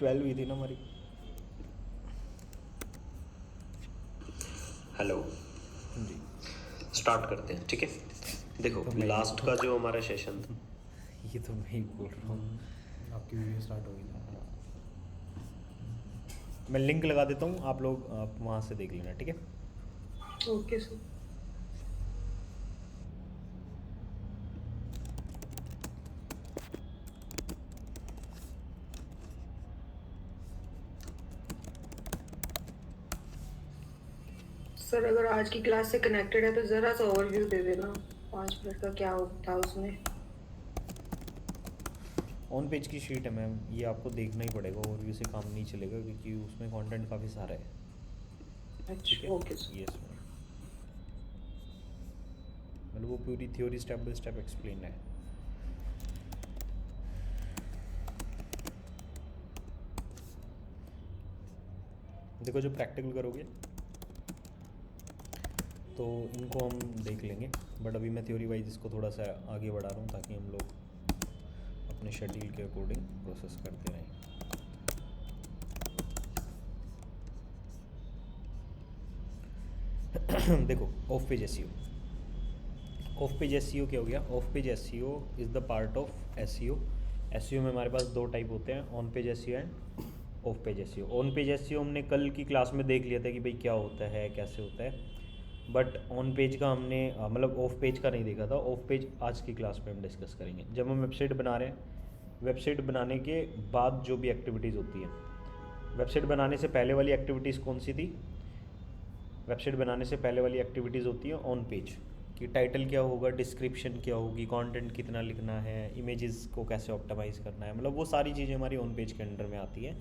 12 हुई थी ना हमारी। हेलो, जी। स्टार्ट करते हैं, ठीक है। देखो, तो मैं ही लास्ट का जो हमारा सेशन था, ये तो मैं ही बोल रहा हूँ। आपकी वीडियो स्टार्ट हो गई थी। मैं लिंक लगा देता हूँ, आप लोग आप वहाँ से देख लेना, ठीक है। Okay sir. सर अगर आज की क्लास से कनेक्टेड है तो जरा सा ओवरव्यू दे देना 5 मिनट का, क्या था उसमें। ऑन पेज की शीट है मैम, ये आपको देखना ही पड़ेगा, ओवरव्यू से काम नहीं चलेगा क्योंकि उसमें कंटेंट काफ़ी सारा है, ठीक अच्छा है। Okay sir. यस मैम, मतलब वो पूरी theory step by step explain है। देखो, जो प्रैक्टिकल करोगे तो इनको हम देख लेंगे, बट अभी मैं थ्योरी वाइज इसको थोड़ा सा आगे बढ़ा रहा हूँ ताकि हम लोग अपने शेड्यूल के अकॉर्डिंग प्रोसेस करते रहें। देखो, of page SEO. Off page SEO क्या हो गया? Of page SEO is the part of SEO. SEO में हमारे पास दो टाइप होते हैं, on page SEO end of page SEO. On page SEO हमने कल की क्लास में देख लिया था कि भाई क्या होता है, कैसे होता है, बट ऑन पेज का हमने मतलब ऑफ पेज का नहीं देखा था। ऑफ पेज आज की क्लास में हम डिस्कस करेंगे। जब हम वेबसाइट बना रहे हैं, वेबसाइट बनाने के बाद जो भी एक्टिविटीज़ होती हैं, वेबसाइट बनाने से पहले वाली एक्टिविटीज़ कौन सी थी? वेबसाइट बनाने से पहले वाली एक्टिविटीज़ होती है ऑन पेज, कि टाइटल क्या होगा, डिस्क्रिप्शन क्या होगी, कंटेंट कितना लिखना है, इमेजेस को कैसे ऑप्टिमाइज़ करना है, मतलब वो सारी चीज़ें हमारी ऑन पेज के अंडर में आती हैं।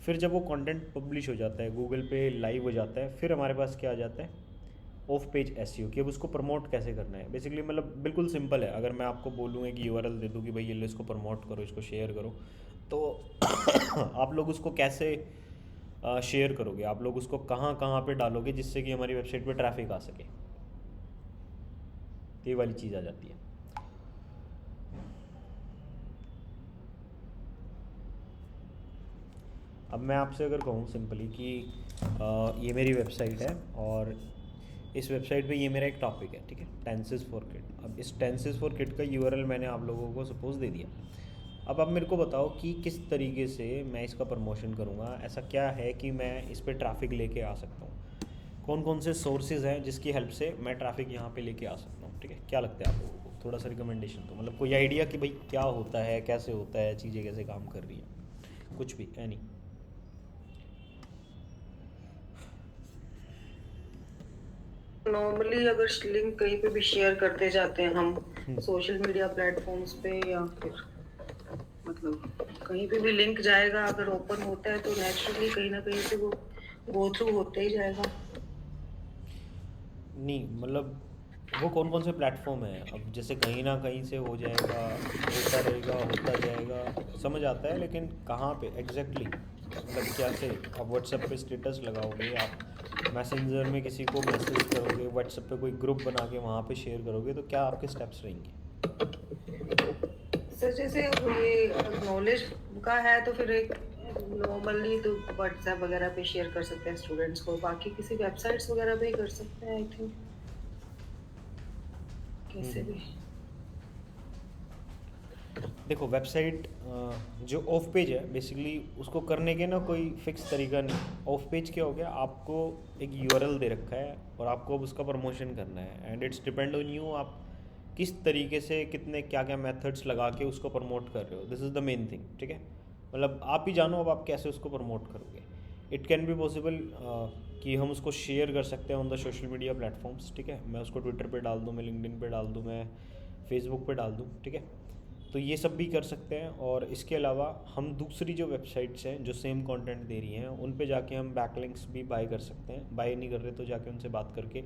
फिर जब वो कंटेंट पब्लिश हो जाता है, गूगल पे लाइव हो जाता है, फिर हमारे पास क्या आ जाता है? ऑफ पेज एसईओ, कि अब उसको प्रमोट कैसे करना है। बेसिकली मतलब बिल्कुल सिंपल है। अगर मैं आपको बोलूँ कि यूआरएल दे दूँ कि भाई ये लो, इसको प्रमोट करो, इसको शेयर करो, तो आप लोग उसको कैसे शेयर करोगे, आप लोग उसको कहाँ कहाँ पे डालोगे जिससे कि हमारी वेबसाइट पे ट्रैफिक आ सके, ये वाली चीज़ आ जाती है। अब मैं आपसे अगर कहूँ सिंपली कि ये मेरी वेबसाइट है और इस वेबसाइट पे ये मेरा एक टॉपिक है, ठीक है, टेंसेस फॉर किड। अब इस टेंसेस फॉर किड का यूआरएल मैंने आप लोगों को सपोज दे दिया। अब आप मेरे को बताओ कि किस तरीके से मैं इसका प्रमोशन करूँगा, ऐसा क्या है कि मैं इस पर ट्रैफिक लेके आ सकता हूँ, कौन कौन से सोर्सेज हैं जिसकी हेल्प से मैं ट्रैफिक यहाँ पे लेके आ सकता हूँ, ठीक है। क्या लगता है आप लोगों को? थोड़ा सा रिकमेंडेशन तो मतलब कोई आइडिया कि भाई क्या होता है, कैसे होता है, चीज़ें कैसे काम कर रही हैं, कुछ भी एनी। नॉर्मली अगर लिंक कहीं पे भी शेयर करते जाते हैं हम सोशल मीडिया प्लेटफॉर्म्स पे, या फिर मतलब कहीं पे भी लिंक जाएगा, अगर ओपन होता है तो नेचुरली कहीं ना कहीं से वो गो थ्रू होते ही जाएगा। नहीं मतलब वो कौन कौन से प्लेटफॉर्म है? अब जैसे कहीं ना कहीं से हो जाएगा, होता रहेगा, होता जाएगा, समझ आता है, लेकिन कहाँ पे एग्जैक्टली मतलब कैसे? आप व्हाट्सएप पे स्टेटस लगाओगे, आप मैसेंजर में किसी को मैसेज करोगे, व्हाट्सएप पे कोई ग्रुप बना के वहाँ पे शेयर करोगे, तो क्या आपके स्टेप्स रहेंगे? सर जैसे ये नॉलेज का है तो फिर एक नॉर्मली तो व्हाट्सएप वगैरह पे शेयर कर सकते हैं स्टूडेंट्स को, बाकी किसी वेबसाइट्स वगैरह पे ही कर सकते हैं आई थिंक, कैसे भी। देखो, वेबसाइट जो ऑफ पेज है बेसिकली उसको करने के ना कोई फिक्स तरीका नहीं। ऑफ पेज क्या हो गया, आपको एक यूआरएल दे रखा है और आपको अब उसका प्रमोशन करना है, and it's depend on you, आप किस तरीके से कितने क्या क्या मेथड्स लगा के उसको प्रमोट कर रहे हो। This is the main thing, ठीक है। मतलब आप ही जानो अब आप कैसे उसको प्रमोट करोगे। इट कैन बी पॉसिबल कि हम उसको शेयर कर सकते हैं on the social media platforms, ठीक है। मैं उसको ट्विटर पे डाल दूँ, मैं लिंक्डइन पे डाल दूँ, मैं फेसबुक पे डाल दूँ, ठीक है। तो ये सब भी कर सकते हैं। और इसके अलावा हम दूसरी जो वेबसाइट्स हैं जो सेम कंटेंट दे रही हैं उन पे जाके हम बैकलिंक्स भी बाय कर सकते हैं। बाय नहीं कर रहे तो जाके उनसे बात करके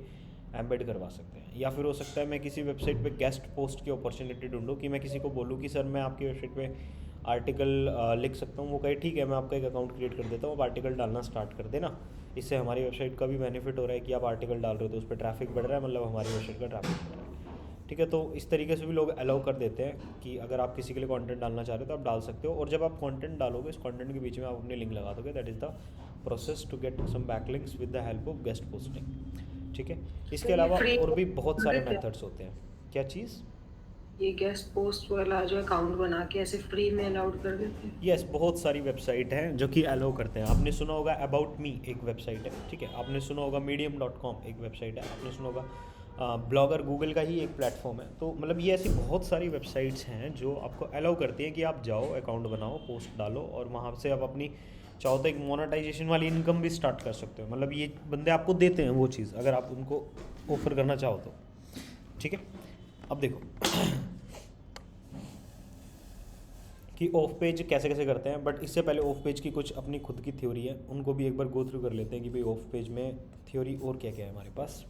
एम्बेड करवा सकते हैं। या फिर हो सकता है मैं किसी वेबसाइट पे गेस्ट पोस्ट की अपॉर्चुनिटी ढूंढूं, कि मैं किसी को बोलूँ कि सर मैं आपकी वेबसाइट पे आर्टिकल लिख सकता हूँ, वो कहे ठीक है मैं आपका एक अकाउंट क्रिएट कर देता हूँ, आप आर्टिकल डालना स्टार्ट कर देना। इससे हमारी वेबसाइट का भी बेनिफिट हो रहा है कि आप आर्टिकल डाल रहे हो तो उस पर ट्रैफिक बढ़ रहा है, मतलब हमारी वेबसाइट का ट्रैफिक बढ़ रहा है, ठीक है। तो इस तरीके से भी लोग अलाउ कर देते हैं कि अगर आप किसी के लिए कंटेंट डालना चाह रहे हो तो आप डाल सकते हो, और जब आप कंटेंट डालोगे इस कंटेंट के बीच में आप अपनी लिंक लगा दोगे। That is the process to get some backlinks with the help of guest posting, ठीक है। इसके ये अलावा free और भी बहुत सारे देते हैं? मेथड्स होते हैं। क्या चीज़? ये गेस्ट पोस्ट वाला जो अकाउंट बना के ऐसे फ्री में अलाउड कर देते हैं? यस, बहुत सारी वेबसाइट हैं जो कि अलाउ करते हैं। आपने सुना होगा अबाउट मी एक वेबसाइट है, ठीक है। आपने सुना होगा medium.com एक वेबसाइट है। आपने सुना होगा ब्लॉगर गूगल का ही एक प्लेटफॉर्म है। तो मतलब ये ऐसी बहुत सारी वेबसाइट्स हैं जो आपको अलाउ करती हैं कि आप जाओ, अकाउंट बनाओ, पोस्ट डालो, और वहाँ से आप अपनी चाहो तो एक मोनेटाइजेशन वाली इनकम भी स्टार्ट कर सकते हो। मतलब ये बंदे आपको देते हैं वो चीज़, अगर आप उनको ऑफर करना चाहो तो, ठीक है। अब देखो कि ऑफ पेज कैसे कैसे करते हैं, बट इससे पहले ऑफ पेज की कुछ अपनी खुद की थ्योरी है, उनको भी एक बार गो थ्रू कर लेते हैं कि भाई ऑफ पेज में थ्योरी और क्या क्या है हमारे पास।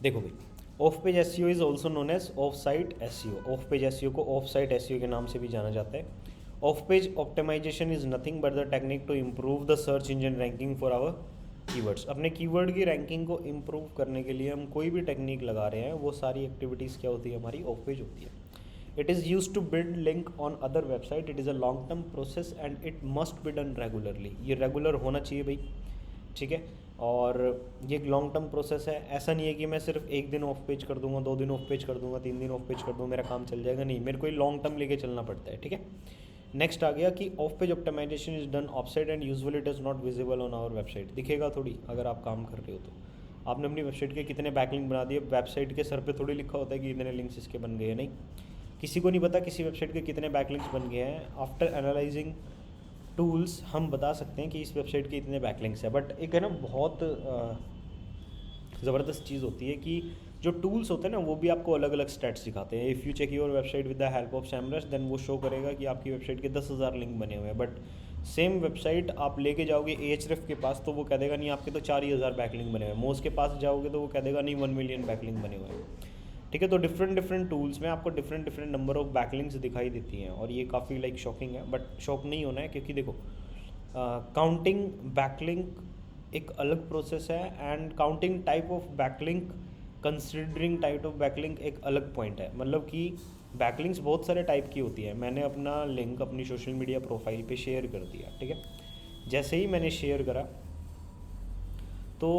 देखो भाई, off page SEO is also known as off site SEO. Off page SEO को ऑफ साइट एसईओ के नाम से भी जाना जाता है। Off page optimization is nothing but the technique to improve the search engine ranking for our keywords. अपने keyword की रैंकिंग को इम्प्रूव करने के लिए हम कोई भी टेक्निक लगा रहे हैं, वो सारी एक्टिविटीज़ क्या होती है, हमारी ऑफ पेज होती है। It is use to build link on other website. It is a long term process and it must be done regularly. ये रेगुलर होना चाहिए भाई, ठीक है। और ये एक लॉन्ग टर्म प्रोसेस है। ऐसा नहीं है कि मैं सिर्फ एक दिन ऑफ पेज कर दूंगा, 2 दिन ऑफ पेज कर दूंगा, 3 दिन ऑफ पेज कर दूंगा, मेरा काम चल जाएगा। नहीं, मेरे को लॉन्ग टर्म लेके चलना पड़ता है, ठीक है। नेक्स्ट आ गया कि off page optimization is done off site and usually it is not visible on our website. दिखेगा थोड़ी अगर आप काम कर रहे हो तो। आपने अपनी वेबसाइट के कितने बैकलिंक बना दिए, वेबसाइट के सर पे थोड़ी लिखा होता है कि इतने लिंक्स इसके बन गए हैं, नहीं, किसी को नहीं पता किसी वेबसाइट के कितने बैकलिंक्स बन गए हैं। आफ्टर एनालाइजिंग टूल्स हम बता सकते हैं कि इस वेबसाइट के इतने बैकलिंक्स हैं। बट एक है ना बहुत ज़बरदस्त चीज़ होती है कि जो टूल्स होते हैं ना वो भी आपको अलग अलग स्टैट्स दिखाते हैं। If you check your website with the help of Semrush, then वो शो करेगा कि आपकी वेबसाइट के 10,000 लिंक बने हुए हैं। बट सेम वेबसाइट आप लेके जाओगे एएचरेफ के पास तो वो कह देगा नहीं आपके तो 4,000 बैकलिंक बने हुए हैं। मोज के पास जाओगे तो वो कह देगा नहीं 1 मिलियन बैकलिंक बने हुए हैं, ठीक है। तो डिफरेंट टूल्स में आपको डिफरेंट नंबर ऑफ बैकलिंक्स दिखाई देती हैं, और ये काफ़ी लाइक शॉकिंग है। बट शॉक नहीं होना है, क्योंकि देखो काउंटिंग बैकलिंक एक अलग प्रोसेस है and counting type of backlink, considering type of backlink एक अलग पॉइंट है। मतलब कि बैकलिंक्स बहुत सारे टाइप की होती है। मैंने अपना लिंक अपनी सोशल मीडिया प्रोफाइल पे शेयर कर दिया, ठीक है। जैसे ही मैंने शेयर करा तो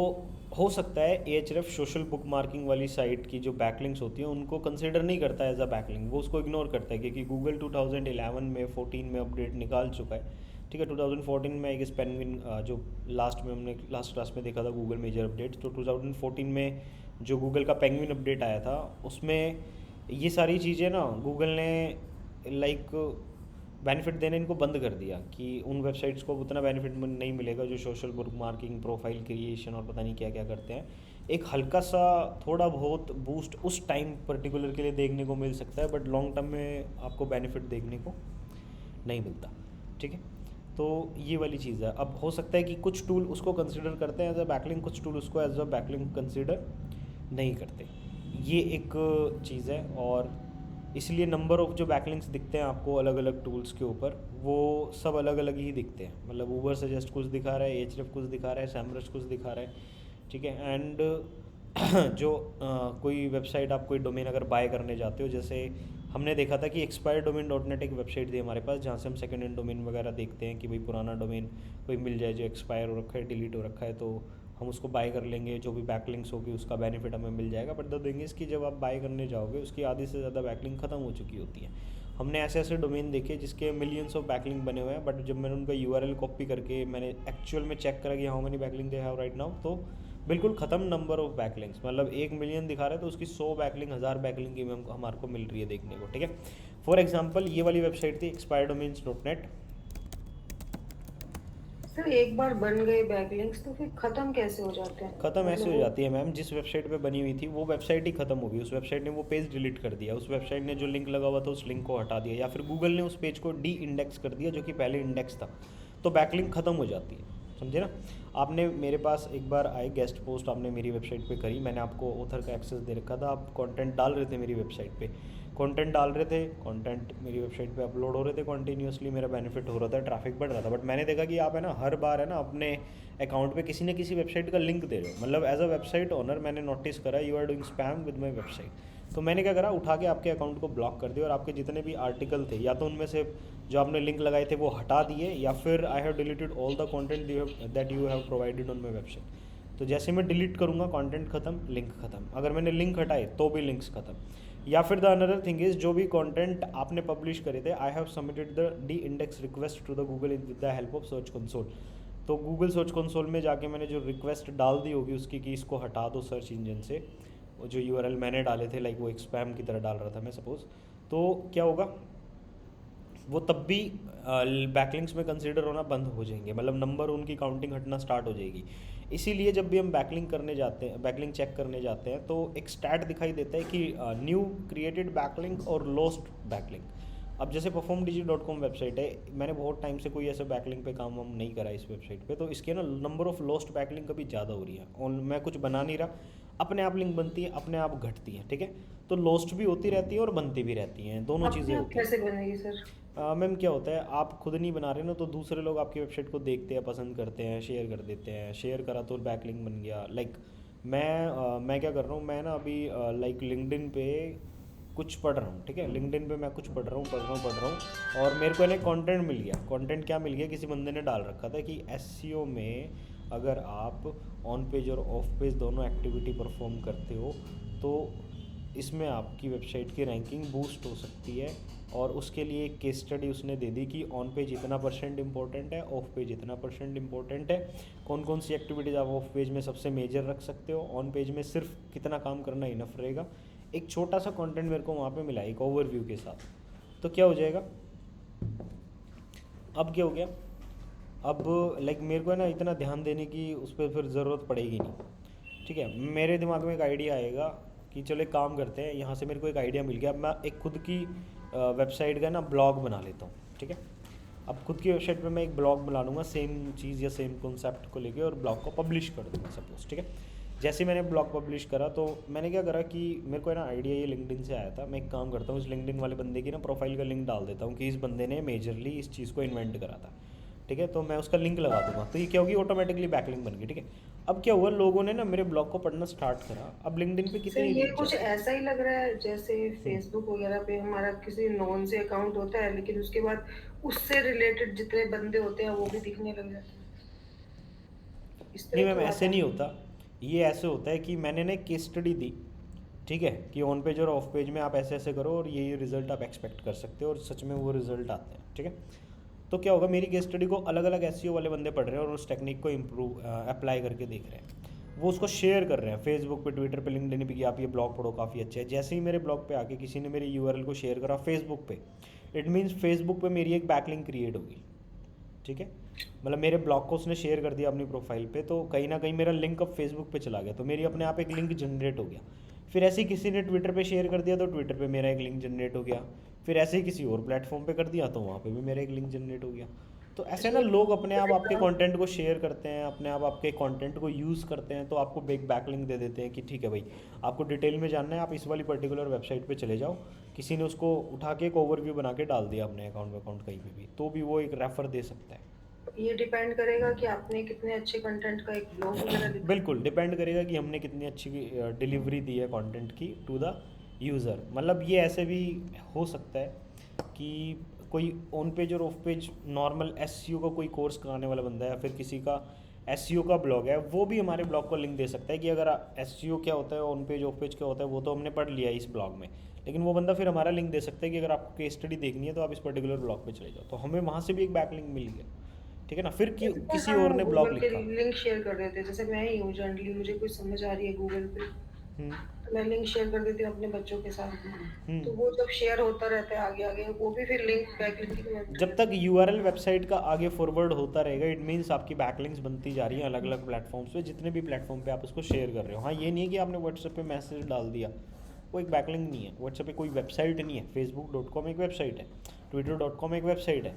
हो सकता है एएचरेफ सोशल बुक मार्किंग वाली साइट की जो बैकलिंक्स होती हैं उनको कंसिडर नहीं करता एज अ बैकलिंक, वो उसको इग्नोर करता है, क्योंकि गूगल 2011 में 14 में अपडेट निकाल चुका है, ठीक है। 2014 में एक पेंगुइन जो लास्ट में हमने लास्ट क्लास में देखा था गूगल मेजर अपडेट, तो 2014 में जो गूगल का पेंगुइन अपडेट आया था उसमें ये सारी चीज़ें ना गूगल ने लाइक बेनिफिट देने इनको बंद कर दिया कि उन वेबसाइट्स को उतना बेनिफिट नहीं मिलेगा जो social book marking, profile creation और पता नहीं क्या क्या करते हैं। एक हल्का सा थोड़ा बहुत बूस्ट उस टाइम पर्टिकुलर के लिए देखने को मिल सकता है, बट लॉन्ग टर्म में आपको बेनिफिट देखने को नहीं मिलता, ठीक है। तो ये वाली चीज़ है। अब हो सकता है कि कुछ टूल उसको कंसिडर करते हैं एज अ बैकलिंक, कुछ टूल उसको एज अ बैकलिंक कंसिडर नहीं करते। ये एक चीज़ है, और इसलिए नंबर ऑफ जो बैकलिंक्स दिखते हैं आपको अलग अलग टूल्स के ऊपर वो सब अलग अलग ही दिखते हैं। मतलब ऊबर सजेस्ट कुछ दिखा रहा है, एएचरेफ कुछ दिखा रहा है, सैमरस कुछ दिखा रहा है, ठीक है। एंड जो कोई वेबसाइट आप कोई डोमेन अगर बाय करने जाते हो, जैसे हमने देखा था कि expiredomain.net एक वेबसाइट थी हमारे पास जहाँ से हम सेकेंड हैंड डोमेन वगैरह देखते हैं कि भाई पुराना डोमेन कोई मिल जाए जो एक्सपायर हो रखा है, डिलीट हो रखा है, तो हम उसको बाय कर लेंगे, जो भी बैकलिंक्स होगी उसका बेनिफिट हमें मिल जाएगा। बट द थिंग इज़ कि जब आप बाय करने जाओगे उसकी आधी से ज़्यादा बैकलिंक ख़त्म हो चुकी होती है। हमने ऐसे ऐसे डोमेन देखे जिसके मिलियंस ऑफ बैकलिंक बने हुए हैं, बट जब मैंने उनका URL कॉपी करके मैंने एक्चुअल में चेक करा कि how many backlink they have right now, तो बिल्कुल ख़त्म नंबर ऑफ बैकलिंक्स। मतलब 1 मिलियन दिखा रहा है तो उसकी 100 बैकलिंक, 1000 बैकलिंक की हमारे को मिल रही है देखने को, ठीक है। फॉर एग्जाम्पल ये वाली वेबसाइट थी expiredomains.net। सर एक बार बन गए बैकलिंक्स तो फिर खत्म कैसे हो जाते हैं? ख़त्म ऐसे हो मतलब जाती है मैम, जिस वेबसाइट पे बनी हुई थी वो वेबसाइट ही ख़त्म हो गई, उस वेबसाइट ने वो पेज डिलीट कर दिया, उस वेबसाइट ने जो लिंक लगा हुआ था उस लिंक को हटा दिया, या फिर गूगल ने उस पेज को डी इंडेक्स कर दिया जो कि पहले इंडेक्स था, तो बैकलिंक ख़त्म हो जाती है। समझे ना। आपने मेरे पास एक बार आए गेस्ट पोस्ट आपने मेरी वेबसाइट पे करी, मैंने आपको ऑथर का एक्सेस दे रखा था, आप कंटेंट डाल रहे थे मेरी वेबसाइट पे, कंटेंट डाल रहे थे, कंटेंट मेरी वेबसाइट पे अपलोड हो रहे थे कंटिन्यूसली, मेरा बेनिफिट हो रहा था, ट्रैफिक बढ़ रहा था। बट मैंने देखा कि आप है ना हर बार है ना अपने अकाउंट पे किसी न किसी वेबसाइट का लिंक दे रहे हो, मतलब एज अ वेबसाइट ओनर मैंने नोटिस करा you are doing spam with my website. तो मैंने क्या करा, उठा के आपके अकाउंट को ब्लॉक कर दिया और आपके जितने भी आर्टिकल थे या तो उनमें से जो आपने लिंक लगाए थे वो हटा दिए, या फिर I have deleted all the content that you have provided on my website. तो जैसे मैं डिलीट करूँगा कंटेंट खत्म, लिंक खत्म, अगर मैंने लिंक हटाए तो भी लिंक्स खत्म। या फिर द अनदर थिंग इज जो भी कंटेंट आपने पब्लिश करे थे I have submitted the de index request to the Google with the help of search console. तो गूगल सर्च कंसोल में जाके मैंने जो रिक्वेस्ट डाल दी होगी उसकी कि इसको हटा दो सर्च इंजन से, वो जो यूआरएल मैंने डाले थे लाइक वो एक स्पैम की तरह डाल रहा था मैं सपोज, तो क्या होगा वो तब भी बैकलिंक्स में कंसीडर होना बंद हो जाएंगे, मतलब नंबर उनकी काउंटिंग हटना स्टार्ट हो जाएगी। इसीलिए जब भी हम बैकलिंक करने जाते हैं, बैकलिंक चेक करने जाते हैं तो एक स्टैट दिखाई देता है कि न्यू क्रिएटेड बैकलिंक और लॉस्ट बैकलिंक। अब जैसे performdigi.com वेबसाइट है, मैंने बहुत टाइम से कोई ऐसा बैकलिंक पे काम वाम नहीं करा इस वेबसाइट पे, तो इसके ना नंबर ऑफ लॉस्ट बैकलिंक कभी ज़्यादा हो रही है और मैं कुछ बना नहीं रहा, अपने आप लिंक बनती है, अपने आप घटती है, ठीक है। तो लॉस्ट भी होती रहती है और बनती भी रहती हैं, दोनों चीज़ें होती हैं। कैसे बनेगी सर? मैम क्या होता है, आप खुद नहीं बना रहे ना तो दूसरे लोग आपकी वेबसाइट को देखते हैं, पसंद करते हैं, शेयर कर देते हैं, शेयर करा तो बैकलिंक बन गया। लाइक मैं क्या कर रहा हूँ, मैं ना अभी लाइक लिंक्डइन पे कुछ पढ़ रहा हूँ, ठीक है, लिंक्डइन पे मैं कुछ पढ़ रहा हूँ और मेरे को ना कंटेंट मिल गया। कंटेंट क्या मिल गया, किसी बंदे ने डाल रखा था कि एसईओ में अगर आप ऑन पेज और ऑफ पेज दोनों एक्टिविटी परफॉर्म करते हो तो इसमें आपकी वेबसाइट की रैंकिंग बूस्ट हो सकती है। और उसके लिए एक केस स्टडी उसने दे दी कि ऑन पेज इतना % इम्पोर्टेंट है, ऑफ पेज इतना % इम्पोर्टेंट है, कौन कौन सी एक्टिविटीज़ आप ऑफ पेज में सबसे मेजर रख सकते हो, ऑन पेज में सिर्फ कितना काम करना इनफ रहेगा। एक छोटा सा कंटेंट मेरे को वहाँ पे मिला एक ओवरव्यू के साथ। तो क्या हो जाएगा, अब क्या हो गया, अब लाइक मेरे को है ना इतना ध्यान देने की उस पर फिर ज़रूरत पड़ेगी नहीं, ठीक है। मेरे दिमाग में एक आइडिया आएगा कि चलो एक काम करते हैं, यहाँ से मेरे को एक आइडिया मिल गया, अब मैं एक खुद की वेबसाइट का ना ब्लॉग बना लेता हूँ, ठीक है। अब खुद की वेबसाइट पे मैं एक ब्लॉग बना लूँगा सेम चीज़ या सेम कॉन्सेप्ट को लेके और ब्लॉग को पब्लिश कर दूँगा सपोज, ठीक है। जैसे मैंने ब्लॉग पब्लिश करा तो मैंने क्या करा कि मेरे को है ना आइडिया ये लिंक्डइन से आया था, मैं एक काम करता हूँ इस लिंक्डइन वाले बंदे की ना प्रोफाइल का लिंक डाल देता हूँ कि इस बंदे ने मेजरली इस चीज़ को इन्वेंट करा था, ठीक है। तो मैं उसका लिंक लगा दूंगा तो ये क्या होगी, ऑटोमेटिकली बैकलिंक बन गई, ठीक है। अब क्या हुआ, लोगों ने ना मेरे ब्लॉग को पढ़ना स्टार्ट करा, अब लिंक्डइन पे सर कितनी ये reach कुछ है? ऐसा ही लग रहा है जैसे फेसबुक वगैरह पे हमारा किसी नॉन से अकाउंट होता है लेकिन उसके बाद उससे रिलेटेड जितने बंदे होते हैं वो भी दिखने लग जाते हैं। इस तरह नहीं मैम की ऐसे बात नहीं है। होता, ये ऐसे होता है कि मैंने ना एक केस स्टडी दी, ठीक है, कि ऑन पेज और ऑफ पेज में आप ऐसे ऐसे करो और ये रिजल्ट आप एक्सपेक्ट कर सकते हो और सच में वो रिजल्ट आते हैं, ठीक है। तो क्या होगा, मेरी केस स्टडी को अलग अलग एसईओ वाले बंदे पढ़ रहे हैं और उस टेक्निक को इम्प्रूव अप्लाई करके देख रहे हैं, वो उसको शेयर कर रहे हैं फेसबुक पे, ट्विटर पे, लिंक्डइन पे कि आप ये ब्लॉग पढ़ो काफ़ी अच्छा है। जैसे ही मेरे ब्लॉग पे आके किसी ने मेरी यूआरएल को शेयर करा फेसबुक पे, इट मीन्स फेसबुक पे मेरी एक बैकलिंक क्रिएट होगी, ठीक है। मतलब मेरे ब्लॉग को उसने शेयर कर दिया अपनी प्रोफाइल पे तो कहीं ना कहीं मेरा लिंक अब फेसबुक पे चला गया, तो मेरी अपने आप एक लिंक जनरेट हो गया। फिर ऐसे ही किसी ने ट्विटर पे शेयर कर दिया तो ट्विटर पे मेरा एक लिंक जनरेट हो गया। फिर ऐसे ही किसी और प्लेटफॉर्म पे कर दिया तो वहाँ पे भी मेरा एक लिंक जनरेट हो गया। तो ऐसे ना लोग अपने आप आपके कंटेंट को शेयर करते हैं, अपने आप आपके कंटेंट को यूज़ करते हैं, तो आपको बैकलिंक दे देते हैं कि ठीक है भाई आपको डिटेल में जानना है, आप इस वाली पर्टिकुलर वेबसाइट पे चले जाओ। किसी ने उसको उठा के एक ओवरव्यू बना के डाल दिया अपने अकाउंट कहीं पे भी, तो भी वो एक रेफर दे सकता है। ये डिपेंड करेगा कि आपने कितने अच्छे कंटेंट का एक ब्लॉग वगैरह लिखा। बिल्कुल डिपेंड करेगा कि हमने कितनी अच्छी डिलीवरी दी है कंटेंट की टू द यूज़र। मतलब ये ऐसे भी हो सकता है कि कोई ऑन पेज और ऑफ पेज नॉर्मल एसईओ का कोई कोर्स कराने वाला बंदा है या फिर किसी का एसईओ का ब्लॉग है, वो भी हमारे ब्लॉग को लिंक दे सकता है कि अगर एसईओ क्या होता है, ऑन पेज ऑफ पेज क्या होता है, वो तो हमने पढ़ लिया है इस ब्लॉग में, लेकिन वो बंदा फिर हमारा लिंक दे सकता है कि अगर आपको केस स्टडी देखनी है तो आप इस पर्टिकुलर ब्लॉग पे चले जाओ, तो हमें वहाँ से भी एक बैक लिंक मिल गया, ठीक है ना। फिर किसी और ने ब्लॉग गूगल के लिखा। लिंक शेयर कर देते हैं, जैसे मैं ही हूँ जनरली मुझे कुछ समझ आ रही है गूगल पे तो मैं लिंक शेयर कर देती हूँ अपने बच्चों के साथ, तो वो जब शेयर होता रहता है आगे आगे वो भी फिर लिंक बैकलिंक में। जब तक यूआरएल वेबसाइट का आगे फॉरवर्ड होता रहेगा इट मीन्स आपकी बैकलिंक्स बनती जा रही हैं अलग अलग प्लेटफॉर्म्स पे, जितने भी प्लेटफॉर्म पे आप उसको शेयर कर रहे हो। हाँ ये नहीं है कि आपने व्हाट्सएप पे मैसेज डाल दिया, वो एक बैकलिंक नहीं है। व्हाट्सएप पे कोई वेबसाइट नहीं है, facebook.com एक वेबसाइट है, twitter.com एक वेबसाइट है,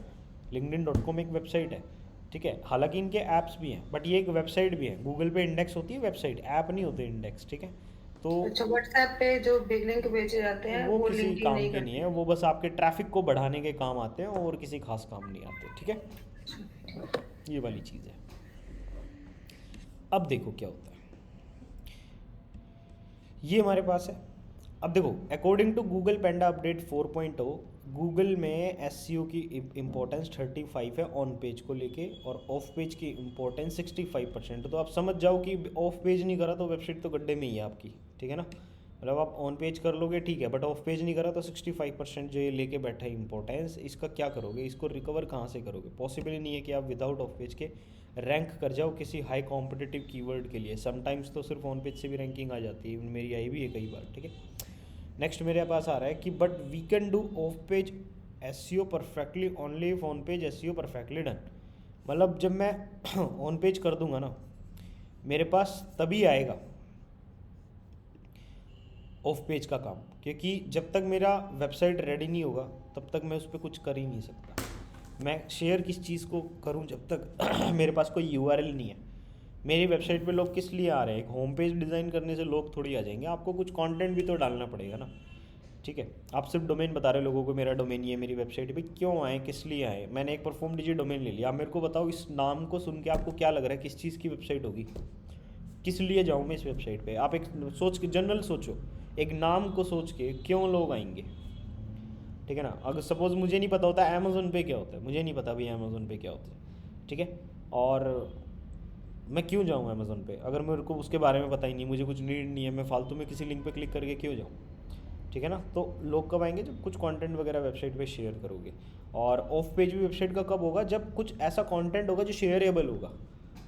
linkedin.com एक वेबसाइट है, ठीक है। हालांकि इनके ऐप्स भी हैं, बट ये एक वेबसाइट भी है, गूगल पे इंडेक्स होती है वेबसाइट, ऐप नहीं होते इंडेक्स, ठीक है। तो अच्छा, व्हाट्सएप पे जो बिग लिंक भेजे जाते हैं वो वो किसी लिंक ही काम नहीं के नहीं करते। है, वो बस आपके ट्रैफिक को बढ़ाने के काम आते हैं और किसी खास काम नहीं आते, ठीक है। ये वाली चीज़ है। अब देखो क्या होता है, ये हमारे पास है। अब देखो, according to Google Panda update 4.0, Google में एसईओ की इम्पोर्टेंस 35 है ऑन पेज को लेके, और ऑफ पेज की इम्पोर्टेंस 65%। तो आप समझ जाओ कि ऑफ पेज नहीं करा तो वेबसाइट तो गड्ढे में ही है आपकी, ठीक है ना। मतलब आप ऑन पेज कर लोगे ठीक है, बट ऑफ पेज नहीं करा तो 65% जो ये लेके बैठा है इंपॉर्टेंस, इसका क्या करोगे, इसको रिकवर कहाँ से करोगे। पॉसिबल ही नहीं है कि आप विदाउट ऑफ पेज के रैंक कर जाओ किसी हाई कॉम्पिटिटिव कीवर्ड के लिए। समटाइम्स तो सिर्फ ऑन पेज से भी रैंकिंग आ जाती है, मेरी आई भी है कई बार, ठीक है। नेक्स्ट मेरे पास आ रहा है कि but we can do off page SEO perfectly only if on page SEO perfectly done. मतलब जब मैं ऑन पेज कर दूंगा ना, मेरे पास तभी आएगा ऑफ पेज का काम, क्योंकि जब तक मेरा वेबसाइट रेडी नहीं होगा तब तक मैं उस पर कुछ कर ही नहीं सकता। मैं शेयर किस चीज़ को करूं जब तक मेरे पास कोई यूआरएल नहीं है। मेरी वेबसाइट पे लोग किस लिए आ रहे हैं, एक होम पेज डिज़ाइन करने से लोग थोड़ी आ जाएंगे, आपको कुछ कंटेंट भी तो डालना पड़ेगा ना, ठीक है। आप सिर्फ डोमेन बता रहे लोगों को, मेरा डोमेन ये है, मेरी वेबसाइट पे क्यों आए, किस लिए आए। मैंने एक परफॉर्म डीजी डोमेन ले लिया, आप मेरे को बताओ इस नाम को सुन के आपको क्या लग रहा है किस चीज़ की वेबसाइट होगी, किस लिए जाऊँ मैं इस वेबसाइट पे। आप एक सोच के जनरल सोचो, एक नाम को सोच के क्यों लोग आएंगे, ठीक है ना। अगर सपोज़ मुझे नहीं पता होता अमेज़ोन पे क्या होता है, मुझे नहीं पता भाई अमेज़ोन पे क्या होता है, ठीक है, और मैं क्यों जाऊँ अमेज़ोन पे अगर मेरे को उसके बारे में पता ही नहीं, मुझे कुछ नीड नहीं है, मैं फालतू में किसी लिंक पे क्लिक करके क्यों जाऊँ, ठीक है ना। तो लोग कब आएंगे, जब कुछ कंटेंट वगैरह वेबसाइट पे शेयर करोगे। और ऑफ पेज भी वेबसाइट का कब होगा, जब कुछ ऐसा कंटेंट होगा जो शेयरेबल होगा,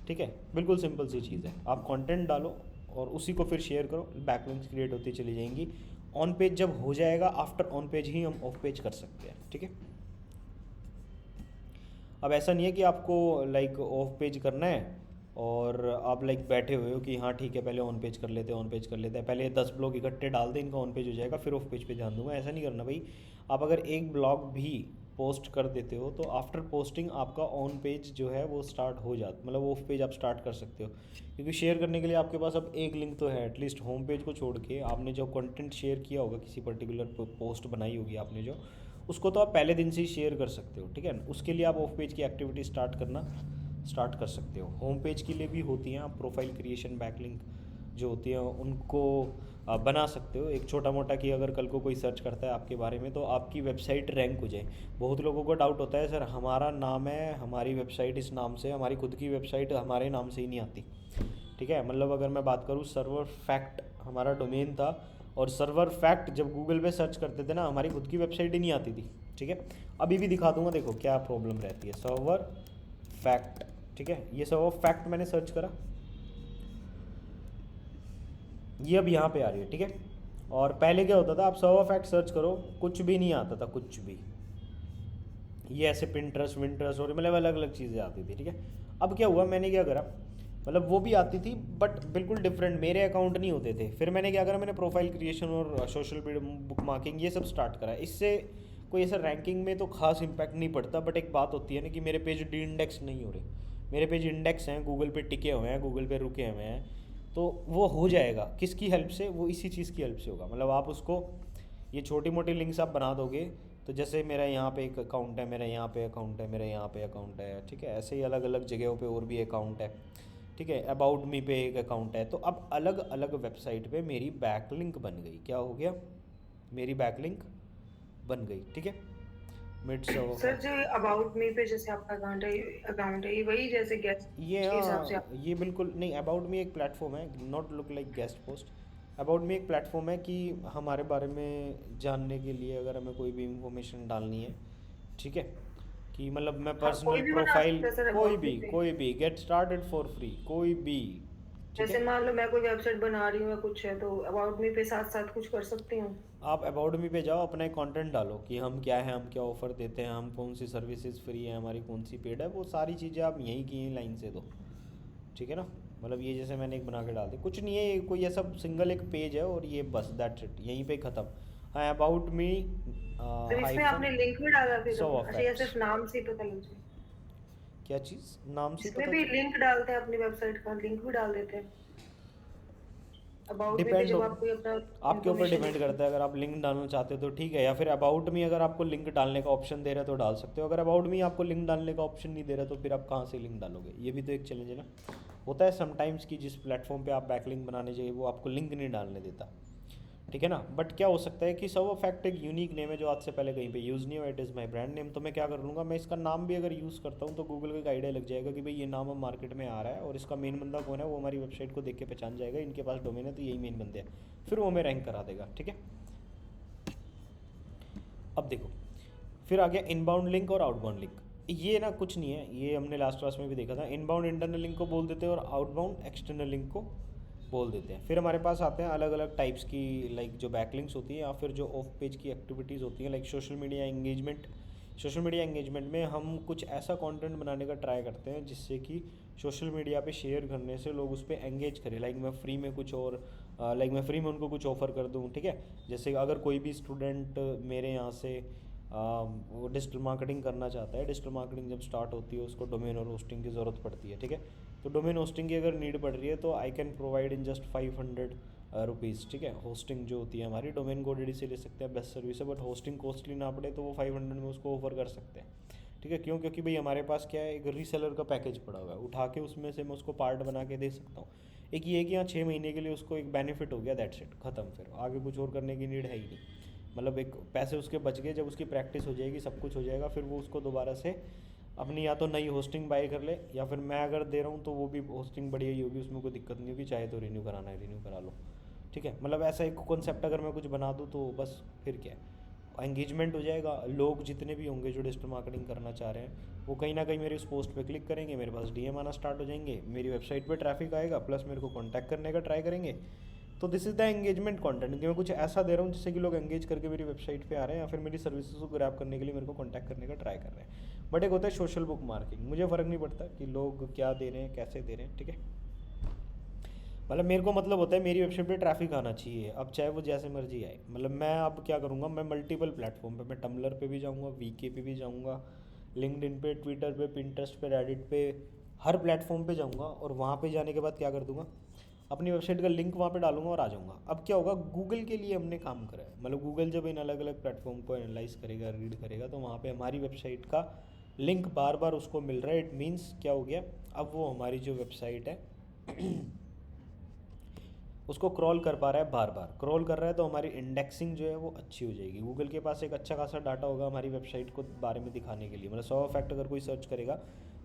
ठीक है। बिल्कुल सिंपल सी चीज़ है, आप कंटेंट डालो और उसी को फिर शेयर करो, बैकलिंक्स क्रिएट होती चली जाएंगी। ऑन पेज जब हो जाएगा, आफ्टर ऑन पेज ही हम ऑफ पेज कर सकते हैं, ठीक है। अब ऐसा नहीं है कि आपको लाइक ऑफ पेज करना है और आप लाइक बैठे हुए हो कि हाँ ठीक है पहले ऑन पेज कर लेते हैं, ऑन पेज कर लेते हैं, पहले 10 ब्लॉग इकट्ठे डाल दें, इनका ऑन पेज हो जाएगा फिर ऑफ पेज पे ध्यान दूंगा, ऐसा नहीं करना भाई। आप अगर एक ब्लॉग भी पोस्ट कर देते हो तो आफ्टर पोस्टिंग आपका ऑन पेज जो है वो स्टार्ट हो जाता, मतलब ऑफ पेज आप स्टार्ट कर सकते हो, क्योंकि शेयर करने के लिए आपके पास अब एक लिंक तो है एटलीस्ट। होम पेज को छोड़ के आपने जो कंटेंट शेयर किया होगा, किसी पर्टिकुलर पोस्ट बनाई होगी आपने जो, उसको तो आप पहले दिन से ही शेयर कर सकते हो, ठीक है। उसके लिए आप ऑफ पेज की एक्टिविटी स्टार्ट कर सकते हो। होम पेज के लिए भी होती हैं, आप प्रोफाइल क्रिएशन बैकलिंक जो होती है उनको बना सकते हो, एक छोटा मोटा कि अगर कल को कोई सर्च करता है आपके बारे में तो आपकी वेबसाइट रैंक हो जाए। बहुत लोगों को डाउट होता है सर हमारा नाम है, हमारी वेबसाइट इस नाम से, हमारी खुद की वेबसाइट हमारे नाम से ही नहीं आती, ठीक है। मतलब अगर मैं बात करूँ, सर्वर फैक्ट हमारा डोमेन था, और सर्वर फैक्ट जब गूगल पे सर्च करते थे ना, हमारी खुद की वेबसाइट ही नहीं आती थी, ठीक है। अभी भी दिखा दूंगा, देखो क्या प्रॉब्लम रहती है। सर्वर फैक्ट, ठीक है, ये सर्वर फैक्ट मैंने सर्च करा, ये अब यहाँ पे आ रही है, ठीक है। और पहले क्या होता था, आप सर्वर फैक्ट सर्च करो कुछ भी नहीं आता था, कुछ भी, ये ऐसे पिंटरेस्ट विंटरेस्ट और मतलब अलग अलग चीज़ें आती थी, ठीक है। अब क्या हुआ, मैंने क्या करा, मतलब वो भी आती थी बट बिल्कुल डिफरेंट, मेरे अकाउंट नहीं होते थे। फिर मैंने क्या करा, मैंने प्रोफाइल क्रिएशन और सोशल बुक मार्किंग ये सब स्टार्ट करा। इससे कोई ऐसा रैंकिंग में तो खास इम्पैक्ट नहीं पड़ता, बट एक बात होती है ना कि मेरे पेज डी इंडेक्स नहीं हो रहे, मेरे पेज इंडेक्स हैं, गूगल पे टिके हुए हैं, गूगल पे रुके हुए हैं, तो वो हो जाएगा किसकी हेल्प से, वो इसी चीज़ की हेल्प से होगा। मतलब आप उसको, ये छोटी मोटी लिंक्स आप बना दोगे, तो जैसे मेरा यहाँ पे एक अकाउंट है, मेरा यहाँ पे अकाउंट है, मेरा यहाँ पे अकाउंट है, ठीक है, ऐसे ही अलग अलग जगहों पे और भी अकाउंट है, ठीक है। अबाउट मी पे एक अकाउंट है, तो अब अलग अलग वेबसाइट पे मेरी बैकलिंक बन गई। क्या हो गया, मेरी बैकलिंक बन गई, ठीक है। मिड सर जो अबाउट मी पे जैसे आपका अकाउंट है ये वही जैसे गेस्ट ये के हिसाब से हाँ, ये बिल्कुल नहीं, अबाउट मी एक प्लेटफॉर्म है, not look like guest post. About me एक प्लेटफॉर्म है कि हमारे बारे में जानने के लिए अगर हमें कोई भी इंफॉर्मेशन डालनी है, ठीक है, कि मतलब मैं पर्सनल कोई भी बना प्रोफाइल, सकता है सर कोई अबाउट मी पे। कोई भी गेट स्टार्टेड फॉर फ्री, कोई भी, ठीक जैसे है। मान लो मैं कोई वेबसाइट बना रही हूँ या कुछ है तो अबाउट मी पे साथ साथ कुछ कर सकती हूँ। आप अबाउट मी पे जाओ, अपना एक कंटेंट डालो कि हम क्या है, हम क्या ऑफ़र देते हैं, हम कौन सी सर्विसेज फ्री है, हमारी कौन सी पेड है, वो सारी चीज़ें आप यहीं की यहीं लाइन से दो, ठीक है ना। मतलब ये जैसे मैंने एक बना के डाल दी, कुछ नहीं है, ये कोई ऐसा सिंगल एक पेज है और ये बस दैट्स इट, यहीं पे ख़त्म। हाँ, अबाउट मी तो इसमें आपने लिंक भी डाला फिर? सो अच्छा, या सिर्फ नाम से ही पता लग जाए? क्या चीज़ नाम से इसमें पता भी लिंक डालते हैं, अपनी वेबसाइट का लिंक भी डाल देते हैं। अबाउट में भी डिपेंड जब हो, आप कोई अपना आपके ऊपर information डिपेंड करता है। अगर आप लिंक डालना चाहते हो तो ठीक है, या फिर अबाउट में अगर आपको लिंक डालने का ऑप्शन दे रहा है तो डाल सकते हो। अगर अबाउट में आपको लिंक डालने का ऑप्शन नहीं दे रहा तो फिर आप कहाँ से लिंक डालोगे? ये भी तो एक चैलेंज है ना। होता है समटाइम्स कि जिस प्लेटफॉर्म पे आप बैकलिंक बनाने चाहिए वो आपको लिंक नहीं डालने देता, ठीक है ना। बट क्या हो सकता है कि सर्वर फैक्ट एक यूनिक नेम है जो आज से पहले कहीं पे यूज़ नहीं हुआ, it is my brand name. तो मैं क्या कर लूँगा, मैं इसका नाम भी अगर यूज़ करता हूँ तो गूगल को एक आइडिया लग जाएगा कि भाई ये नाम अब मार्केट में आ रहा है और इसका मेन बंदा कौन है, वो हमारी वेबसाइट को देख के पहचान जाएगा, इनके पास डोमेन है तो यही मेन बंदे हैं, फिर वो हमें रैंक करा देगा, ठीक है। अब देखो, फिर आ गया इनबाउंड लिंक और आउटबाउंड लिंक। ये ना कुछ नहीं है, ये हमने लास्ट क्लास में भी देखा था। इनबाउंड इंटरनल लिंक को बोल देते हैं और आउटबाउंड एक्सटर्नल लिंक को बोल देते हैं। फिर हमारे पास आते हैं अलग अलग टाइप्स की, लाइक जो बैकलिंक्स होती हैं या फिर जो ऑफ पेज की एक्टिविटीज़ होती हैं, like social media engagement. Social media engagement में हम कुछ ऐसा कंटेंट बनाने का ट्राई करते हैं जिससे कि सोशल मीडिया पे शेयर करने से लोग उस पर एंगेज करें। लाइक मैं फ्री में कुछ और मैं उनको कुछ ऑफ़र कर दूँ, ठीक है। जैसे अगर कोई भी स्टूडेंट मेरे यहाँ से वो डिजिटल मार्केटिंग करना चाहता है, डिजिटल मार्केटिंग जब स्टार्ट होती है उसको डोमेन और होस्टिंग की ज़रूरत पड़ती है, ठीक है। तो डोमेन होस्टिंग की अगर नीड पड़ रही है तो I can provide in just 500 rupees, ठीक है। होस्टिंग जो होती है हमारी, डोमेन GoDaddy से ले सकते हैं, बेस्ट सर्विस है, बट होस्टिंग कॉस्टली ना पड़े तो वो 500 में उसको ऑफर कर सकते हैं, ठीक है। क्यों? क्योंकि भाई हमारे पास क्या है, एक रीसेलर का पैकेज पड़ा हुआ है, उठा के उसमें से मैं उसको पार्ट बना के दे सकता हूँ। एक ये है कि यहाँ 6 महीने के लिए उसको एक बेनिफिट हो गया, दैट्स इट, ख़त्म। फिर आगे कुछ और करने की नीड है ही नहीं। मतलब एक पैसे उसके बच गए, जब उसकी प्रैक्टिस हो जाएगी, सब कुछ हो जाएगा, फिर वो उसको दोबारा से अपनी या तो नई होस्टिंग बाय कर ले, या फिर मैं अगर दे रहा हूँ तो वो भी होस्टिंग बढ़िया ही होगी, उसमें कोई दिक्कत नहीं होगी, चाहे तो रिन्यू कराना है रिन्यू करा लो, ठीक है। मतलब ऐसा एक कॉन्सेप्ट अगर मैं कुछ बना दूँ तो बस फिर क्या है, एंगेजमेंट हो जाएगा। लोग जितने भी होंगे जो डिजिटल मार्केटिंग करना चाह रहे हैं वो कहीं ना कहीं मेरे उस पोस्ट पे क्लिक करेंगे, मेरे पास डीएम आना स्टार्ट हो जाएंगे, मेरी वेबसाइट पे ट्रैफिक आएगा, प्लस मेरे को कॉन्टैक्ट करने का ट्राई करेंगे। तो this is the engagement content कि मैं कुछ ऐसा दे रहा हूँ जिससे कि लोग एंगेज करके मेरी वेबसाइट पे आ रहे हैं या फिर मेरी सर्विसेज को ग्रैब करने के लिए मेरे को कॉन्टैक्ट करने का ट्राई कर रहे हैं। बट एक होता है सोशल बुक मार्किंग, मुझे फ़र्क नहीं पड़ता कि लोग क्या दे रहे हैं, कैसे दे रहे हैं, ठीक है। मतलब मेरे को मतलब होता है मेरी वेबसाइट पे ट्रैफिक आना चाहिए, अब चाहे वो जैसे मर्जी आए। मतलब मैं अब क्या करूँगा, मैं मल्टीपल प्लेटफॉर्म पे, मैं टम्बलर पे भी जाऊँगा, वीके पे भी जाऊँगा, लिंक्डइन पे, ट्विटर पे, पिंटरेस्ट पे, रेडिट पे, हर प्लेटफॉर्म पे जाऊँगा और वहाँ पे जाने के बाद क्या कर दूँगा, अपनी वेबसाइट का लिंक वहाँ पे डालूंगा और आ जाऊँगा। अब क्या होगा, गूगल के लिए हमने काम करा है। मतलब गूगल जब इन अलग अलग प्लेटफॉर्म को एनालाइज करेगा, रीड करेगा, तो वहाँ पे हमारी वेबसाइट का लिंक बार बार उसको मिल रहा है। इट मीन्स क्या हो गया, अब वो हमारी जो वेबसाइट है उसको क्रॉल कर पा रहा है, बार बार क्रॉल कर रहा है, तो हमारी इंडेक्सिंग जो है वो अच्छी हो जाएगी। गूगल के पास एक अच्छा खासा डाटा होगा हमारी वेबसाइट को बारे में दिखाने के लिए। मतलब 100 फैक्ट अगर कोई सर्च करेगा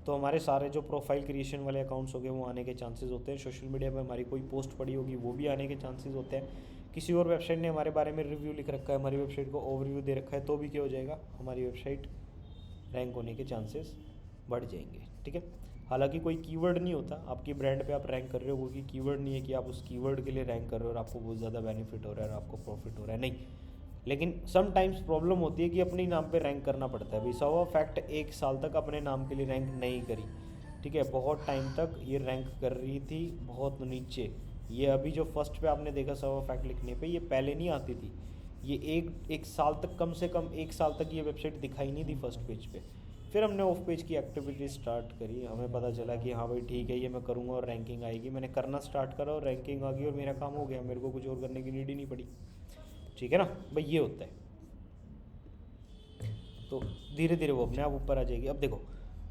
तो हमारे सारे जो प्रोफाइल क्रिएशन वाले अकाउंट्स हो गए वो आने के चांसेस होते हैं। सोशल मीडिया पे हमारी कोई पोस्ट पड़ी होगी वो भी आने के चांसेस होते हैं। किसी और वेबसाइट ने हमारे बारे में रिव्यू लिख रखा है, हमारी वेबसाइट को ओवरव्यू दे रखा है, तो भी क्या हो जाएगा, हमारी वेबसाइट रैंक होने के चांसेस बढ़ जाएंगे, ठीक है। हालांकि कोई कीवर्ड नहीं होता, आपकी ब्रांड पे आप रैंक कर रहे हो, वो कि कीवर्ड नहीं है कि आप उस कीवर्ड के लिए रैंक कर रहे हो और आपको बहुत ज़्यादा बेनिफिट हो रहा है और आपको प्रॉफिट हो रहा है, नहीं। लेकिन समटाइम्स प्रॉब्लम होती है कि अपने ही नाम पे रैंक करना पड़ता है। भाई 100 फैक्ट 1 साल तक अपने नाम के लिए रैंक नहीं करी, ठीक है। बहुत टाइम तक ये रैंक कर रही थी बहुत नीचे। ये अभी जो फर्स्ट पे आपने देखा 100 फैक्ट लिखने पे, ये पहले नहीं आती थी। ये एक साल तक, कम से कम 1 साल तक ये वेबसाइट दिखाई नहीं थी फर्स्ट पेज पे। फिर हमने ऑफ पेज की एक्टिविटी स्टार्ट करी, हमें पता चला कि हाँ भाई ठीक है, ये मैं करूँगा और रैंकिंग आएगी। मैंने करना स्टार्ट करा और रैंकिंग आ गई और मेरा काम हो गया, मेरे को कुछ और करने की नीड ही नहीं पड़ी, ठीक है ना भाई। ये होता है, तो धीरे धीरे वो अपने आप ऊपर आ जाएगी। अब देखो,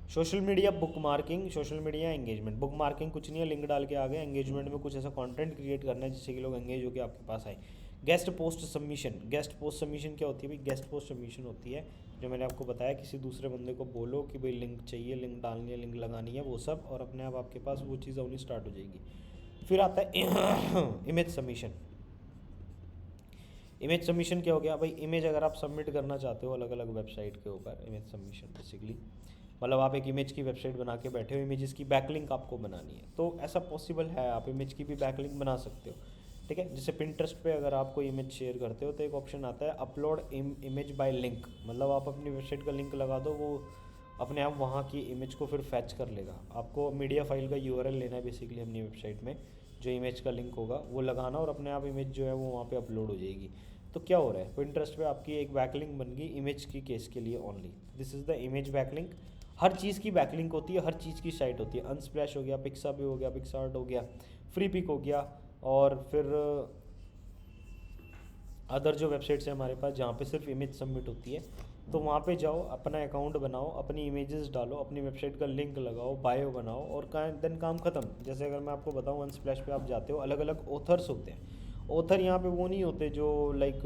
social media book marking, social media engagement. Book marking कुछ नहीं है, लिंक डाल के आ गए। एंगेजमेंट में कुछ ऐसा कंटेंट क्रिएट करना है जिससे कि लोग एंगेज होकर आपके पास आए। Guest post submission. Guest post submission क्या होती है भाई? गेस्ट पोस्ट सबमिशन होती है जो मैंने आपको बताया, किसी दूसरे बंदे को बोलो कि भाई लिंक चाहिए, लिंक डालनी है, लिंक लगानी है, वो सब, और अपने आप आपके पास वो चीज़ होनी स्टार्ट हो जाएगी। फिर आता है इमेज सबमिशन। इमेज सबमिशन क्या हो गया भाई? इमेज अगर आप सबमिट करना चाहते हो अलग अलग वेबसाइट के ऊपर, इमेज सबमिशन बेसिकली मतलब आप एक इमेज की वेबसाइट बना के बैठे हो, इमेजेस की बैकलिंक आपको बनानी है, तो ऐसा पॉसिबल है, आप इमेज की भी बैकलिंक बना सकते हो, ठीक है। जैसे पिंटरेस्ट पे अगर आप कोई इमेज शेयर करते हो तो एक ऑप्शन आता है अपलोड इमेज बाय लिंक। मतलब आप अपनी वेबसाइट का लिंक लगा दो, वो अपने आप वहाँ की इमेज को फिर फैच कर लेगा। आपको मीडिया फाइल का यूआरएल लेना है बेसिकली अपनी वेबसाइट में, जो इमेज का लिंक होगा वो लगाना, और अपने आप इमेज जो है वो वहाँ पे अपलोड हो जाएगी। तो क्या हो रहा है, पिंटरेस्ट पे आपकी एक बैकलिंक बन गई इमेज की केस के लिए only. This is the image backlink. हर चीज़ की बैकलिंक होती है, हर चीज़ की साइट होती है। अनस्प्लैश हो गया, पिक्साबे हो गया, पिक्सार्ट हो गया, फ्री पिक हो गया, और फिर अदर जो वेबसाइट्स हैं हमारे पास जहाँ पे सिर्फ इमेज सबमिट होती है, तो वहाँ पे जाओ, अपना अकाउंट बनाओ, अपनी इमेजेस डालो, अपनी वेबसाइट का लिंक लगाओ, बायो बनाओ, और देन काम ख़त्म। जैसे अगर मैं आपको बताऊँ, अनस्प्लैश पे आप जाते हो, अलग अलग ऑथर्स होते हैं। ऑथर यहाँ पे वो नहीं होते जो लाइक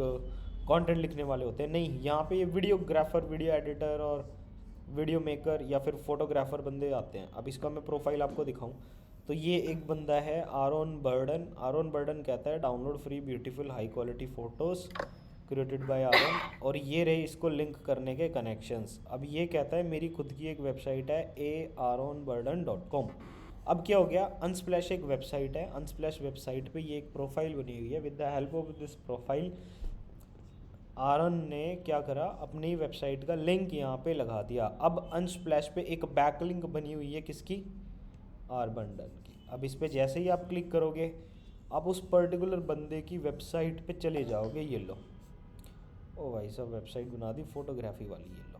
कंटेंट लिखने वाले होते हैं, नहीं, यहाँ पे ये वीडियोग्राफर, वीडियो एडिटर और वीडियो मेकर या फिर फोटोग्राफर बंदे आते हैं। अब इसका मैं प्रोफाइल आपको दिखाऊं तो ये एक बंदा है आरोन बर्डन। आरोन बर्डन कहता है download free beautiful high quality photos created by Aron, और ये रहे इसको लिंक करने के कनेक्शंस। अब ये कहता है मेरी खुद की एक वेबसाइट है aaronburden.com। अब क्या हो गया, अनस्प्लैश एक वेबसाइट है, अनस्प्लैश वेबसाइट पे ये एक प्रोफाइल बनी हुई है। With the help of this profile Aaron ने क्या करा, अपनी वेबसाइट का लिंक यहाँ पे लगा दिया। अब अनस्प्लैश पे एक बैकलिंक बनी हुई है किसकी, आरबंडन की। अब इस पे जैसे ही आप क्लिक करोगे, आप उस पर्टिकुलर बंदे की वेबसाइट पे चले जाओगे। ये लो, ओ भाई साहब वेबसाइट बना दी फोटोग्राफी वाली, ये लो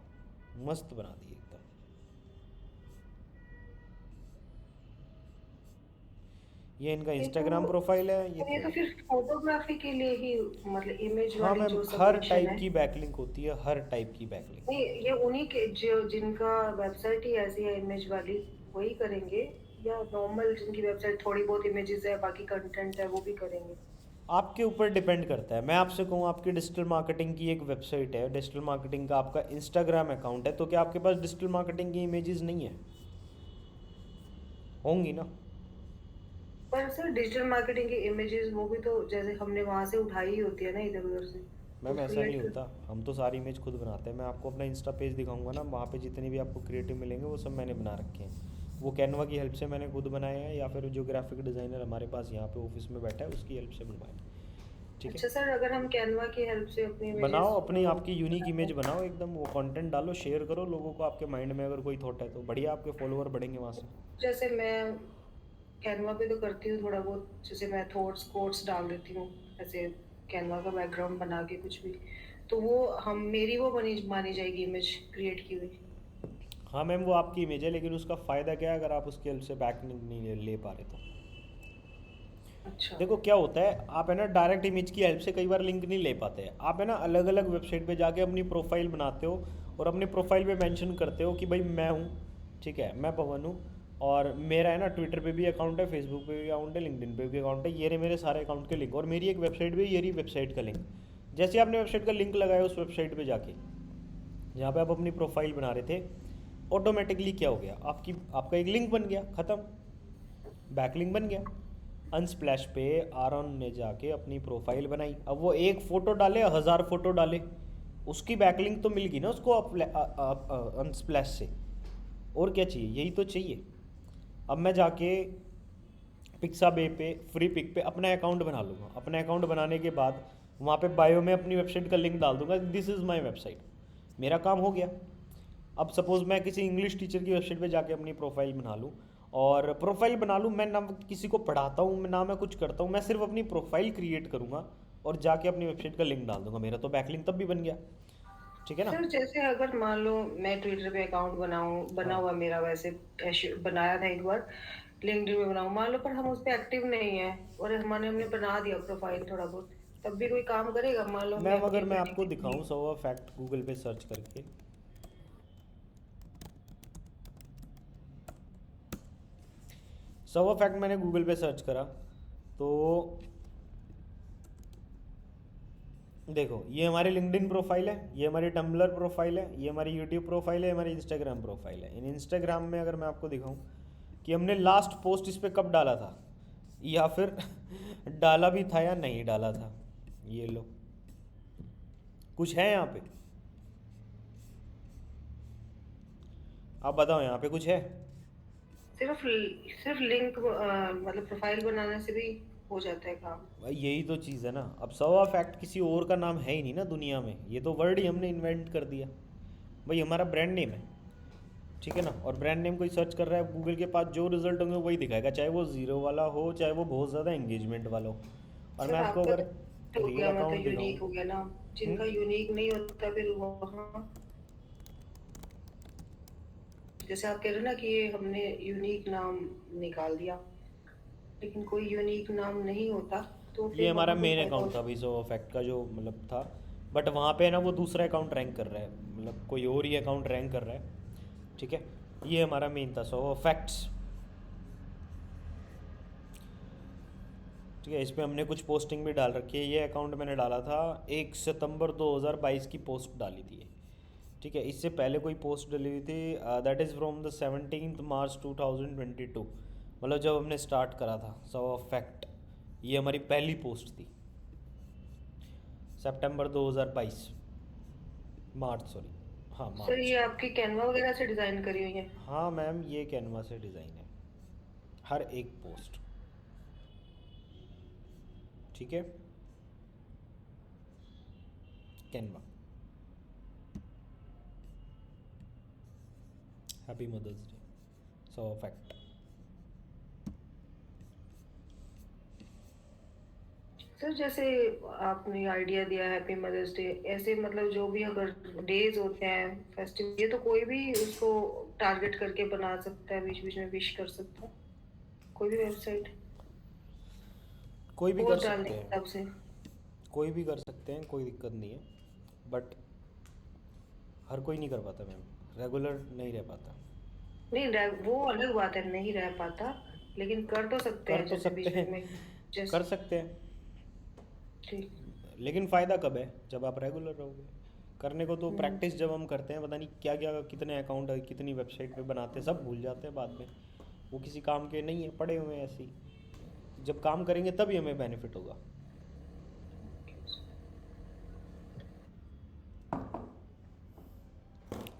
मस्त बना दी एकदम। ये इनका ये इंस्टाग्राम तो प्रोफाइल है। ये तो फिर फोटोग्राफी के लिए ही, मतलब इमेज हाँ वाली मैम, जो हर सबमिशन टाइप है। की बैकलिंक होती है, हर टाइप की बैकलिंक। नहीं, ये उन्हीं के जो जिनका वेबसाइट ही ऐसी है इमेज वाली, वही करेंगे, या नॉर्मल जिनकी वेबसाइट थोड़ी बहुत इमेजेस है बाकी कंटेंट है वो भी करेंगे? आपके ऊपर डिपेंड करता है। मैं आपसे कहूँ, आपकी डिजिटल मार्केटिंग की एक वेबसाइट है, डिजिटल मार्केटिंग का आपका इंस्टाग्राम अकाउंट है, तो क्या आपके पास डिजिटल मार्केटिंग की इमेजेस नहीं है? होंगी ना। पर सर डिजिटल मार्केटिंग की इमेजेस वो भी तो जैसे हमने वहां से उठाई ही होती है ना, इधर उधर से, तो मैम ऐसा नहीं क्रिएट होता, हम तो सारी इमेज खुद बनाते हैं। मैं आपको अपना इंस्टा पेज दिखाऊंगा ना, वहाँ पे जितने भी आपको क्रिएटिव मिलेंगे वो सब मैंने बना रखे हैं। वो कैनवा की हेल्प से मैंने खुद बनाए हैं, या फिर जो ग्राफिक डिज़ाइनर हमारे पास यहाँ पे ऑफिस में बैठा है उसकी हेल्प से बनवाए। ठीक है, अच्छा सर, अगर हम कैनवा की हेल्प से अपनी बनाओ, इमेजेस अपनी आपकी यूनिक इमेज बनाओ एकदम, वो कंटेंट डालो, शेयर करो लोगों को। आपके माइंड में अगर कोई थॉट है तो बढ़िया, आपके फॉलोअर बढ़ेंगे वहाँ से। जैसे मैं कैनवा पे तो करती हूँ थोड़ा बहुत, जैसे मैं थॉट्स कोट्स डाल देती हूँ ऐसे, कैनवा का बैकग्राउंड बना के कुछ भी, तो वो हम मेरी वो बनी मानी जाएगी इमेज क्रिएट की हुई? हाँ मैम, वो आपकी इमेज है, लेकिन उसका फ़ायदा क्या है अगर आप उसकी हेल्प से बैक नहीं ले पा रहे तो? अच्छा। देखो क्या होता है, आप है ना डायरेक्ट इमेज की हेल्प से कई बार लिंक नहीं ले पाते हैं। आप है ना अलग अलग वेबसाइट पे जाके अपनी प्रोफाइल बनाते हो, और अपने प्रोफाइल पे मेंशन करते हो कि भाई मैं हूँ, ठीक है, मैं पवन हूँ, और मेरा है ना ट्विटर पे भी अकाउंट है, फेसबुक पे भी अकाउंट है, लिंक्डइन पे भी अकाउंट है, ये रहे मेरे सारे अकाउंट के लिंक, और मेरी एक वेबसाइट भी, ये रही वेबसाइट का लिंक। जैसे आपने वेबसाइट का लिंक लगाया उस वेबसाइट पर जाके, जहाँ पे आप अपनी प्रोफाइल बना रहे थे, ऑटोमेटिकली क्या हो गया, आपका एक लिंक बन गया, ख़त्म, बैकलिंक बन गया। अनस्प्लैश पे आरन ने जाके अपनी प्रोफाइल बनाई, अब वो एक फ़ोटो डाले, 1000 फ़ोटो डाले, उसकी बैकलिंक तो मिल गई ना उसको अनस्प्लैश से। और क्या चाहिए, यही तो चाहिए। अब मैं जाके पिक्साबे पे, फ्री पिक पे अपना अकाउंट बना लूँगा। अपना अकाउंट बनाने के बाद वहाँ पे बायो में अपनी वेबसाइट का लिंक डाल दूंगा, दिस इज़ माई वेबसाइट, मेरा काम हो गया। अब सपोज़ मैं किसी इंग्लिश टीचर की वेबसाइट पे जाके अपनी प्रोफाइल बना लूँ, और प्रोफाइल बना लूँ, मैं ना किसी को पढ़ाता हूँ ना मैं कुछ करता हूँ, मैं सिर्फ अपनी प्रोफाइल क्रिएट करूँगा और जाके अपनी वेबसाइट का लिंक डाल दूंगा, मेरा तो बैकलिंक तब भी बन गया। ठीक है ना। सर जैसे अगर मान लो मैं ट्विटर पे अकाउंट बना हाँ हुआ मेरा, वैसे बनाया था एक बार, लिंक्डइन में बनाऊं मान लो, पर हम उस पे एक्टिव नहीं है, और हमने बना दिया प्रोफाइल थोड़ा बहुत, तब भी कोई काम करेगा? मान लो मैं मैम, अगर मैं आपको एक्टिविटी नहीं। दिखाऊँ सौ फैक्ट गूगल पे सर्च करके, सौ फैक्ट मैंने गूगल पे सर्च करा तो देखो, ये हमारी लिंक्डइन प्रोफाइल है, ये हमारी टम्बलर प्रोफाइल है, ये हमारी यूट्यूब प्रोफाइल है, हमारी इंस्टाग्राम प्रोफाइल है। इन इंस्टाग्राम में अगर मैं आपको दिखाऊं कि हमने लास्ट पोस्ट इस पर कब डाला था, या फिर डाला भी था या नहीं डाला था, ये लो, कुछ है यहाँ पे? आप बताओ, यहाँ पे कुछ है? सिर्फ सिर्फ लिंक मतलब प्रोफाइल बनाने से भी हो जाता है काम? भाई यही तो चीज़ है ना। अब सवा फैक्ट किसी और का नाम है ही नहीं ना दुनिया में, ये तो वर्ड ही हमने इन्वेंट कर दिया। भाई हमारा ब्रांड नेम है, ठीक है ना, और ब्रांड नेम कोई सर्च कर रहा है, गूगल के पास जो रिजल्ट होंगे वही दिखाएगा, चाहे वो ज़ीरो वाला हो, चाहे वो बहुत ज़्यादा एंगेजमेंट वाला हो। और मैं सर आपको आपका अगर तो हो रियल गया, अकाउंट मतलब यूनिक हो दिखाऊँ। गया ना, जिनका यूनिक नहीं होता फिर वहाँ जैसे आप कह रहे हो ना कि ये हमने यूनिक नाम निकाल दिया, लेकिन कोई यूनिक नाम नहीं होता, तो ये फिर हमारा वहाँ पे मेन फायदा अकाउंट था होता। वीज़ा फैक्ट का जो मतलब था, बट वहाँ पे ना वो दूसरा अकाउंट रैंक कर रहा है, मतलब कोई और ही अकाउंट रैंक कर रहा है। ठीक है, ये हमारा मेन था सो फैक्ट्स। ठीक है, इस पे हमने कुछ पोस्टिंग भी डाल रखी है। ये अकाउंट मैंने डाला था 1 सितंबर 2022 की पोस्ट डाली थी ये। ठीक है, इससे पहले कोई पोस्ट डली हुई थी, दैट इज़ फ्रॉम द 17 मार्च 2022, मतलब जब हमने स्टार्ट करा था सो फैक्ट। ये हमारी पहली पोस्ट थी सितंबर 2022, मार्च सॉरी, हाँ सर मार्च। ये आपकी कैनवा वगैरह से डिजाइन करी हुई है? हाँ मैम, ये कैनवा से डिज़ाइन है हर एक पोस्ट। ठीक है, Canva. Happy mother's day so fact. Sir जैसे आपने आइडिया दिया हैप्पी मदर्स डे, ऐसे मतलब जो भी अगर डेज होते हैं फेस्टिव, ये तो कोई भी उसको टारगेट करके बना सकता है, बीच बीच में विश कर सकता है, कोई भी वेबसाइट कोई भी कर पोस्ट डालने सकते के हैं, हिसाब से। कोई भी कर सकते हैं, कोई दिक्कत नहीं है, बट हर कोई नहीं कर पाता मैम, रेगुलर नहीं रह पाता। नहीं वो अलग बात है, नहीं रह पाता, लेकिन कर तो सकते कर हैं तो जैसे सकते बीच हैं, बीच में। कर जैसे सकते हैं, ठीक। लेकिन फ़ायदा कब है, जब आप रेगुलर रहोगे करने को। तो हम्म। प्रैक्टिस जब हम करते हैं, पता नहीं क्या क्या कितने अकाउंट कितनी वेबसाइट पे बनाते हैं, सब भूल जाते हैं बाद में। वो किसी काम के नहीं है, पड़े हुए हैं ऐसे ही। जब काम करेंगे तभी हमें बेनिफिट होगा।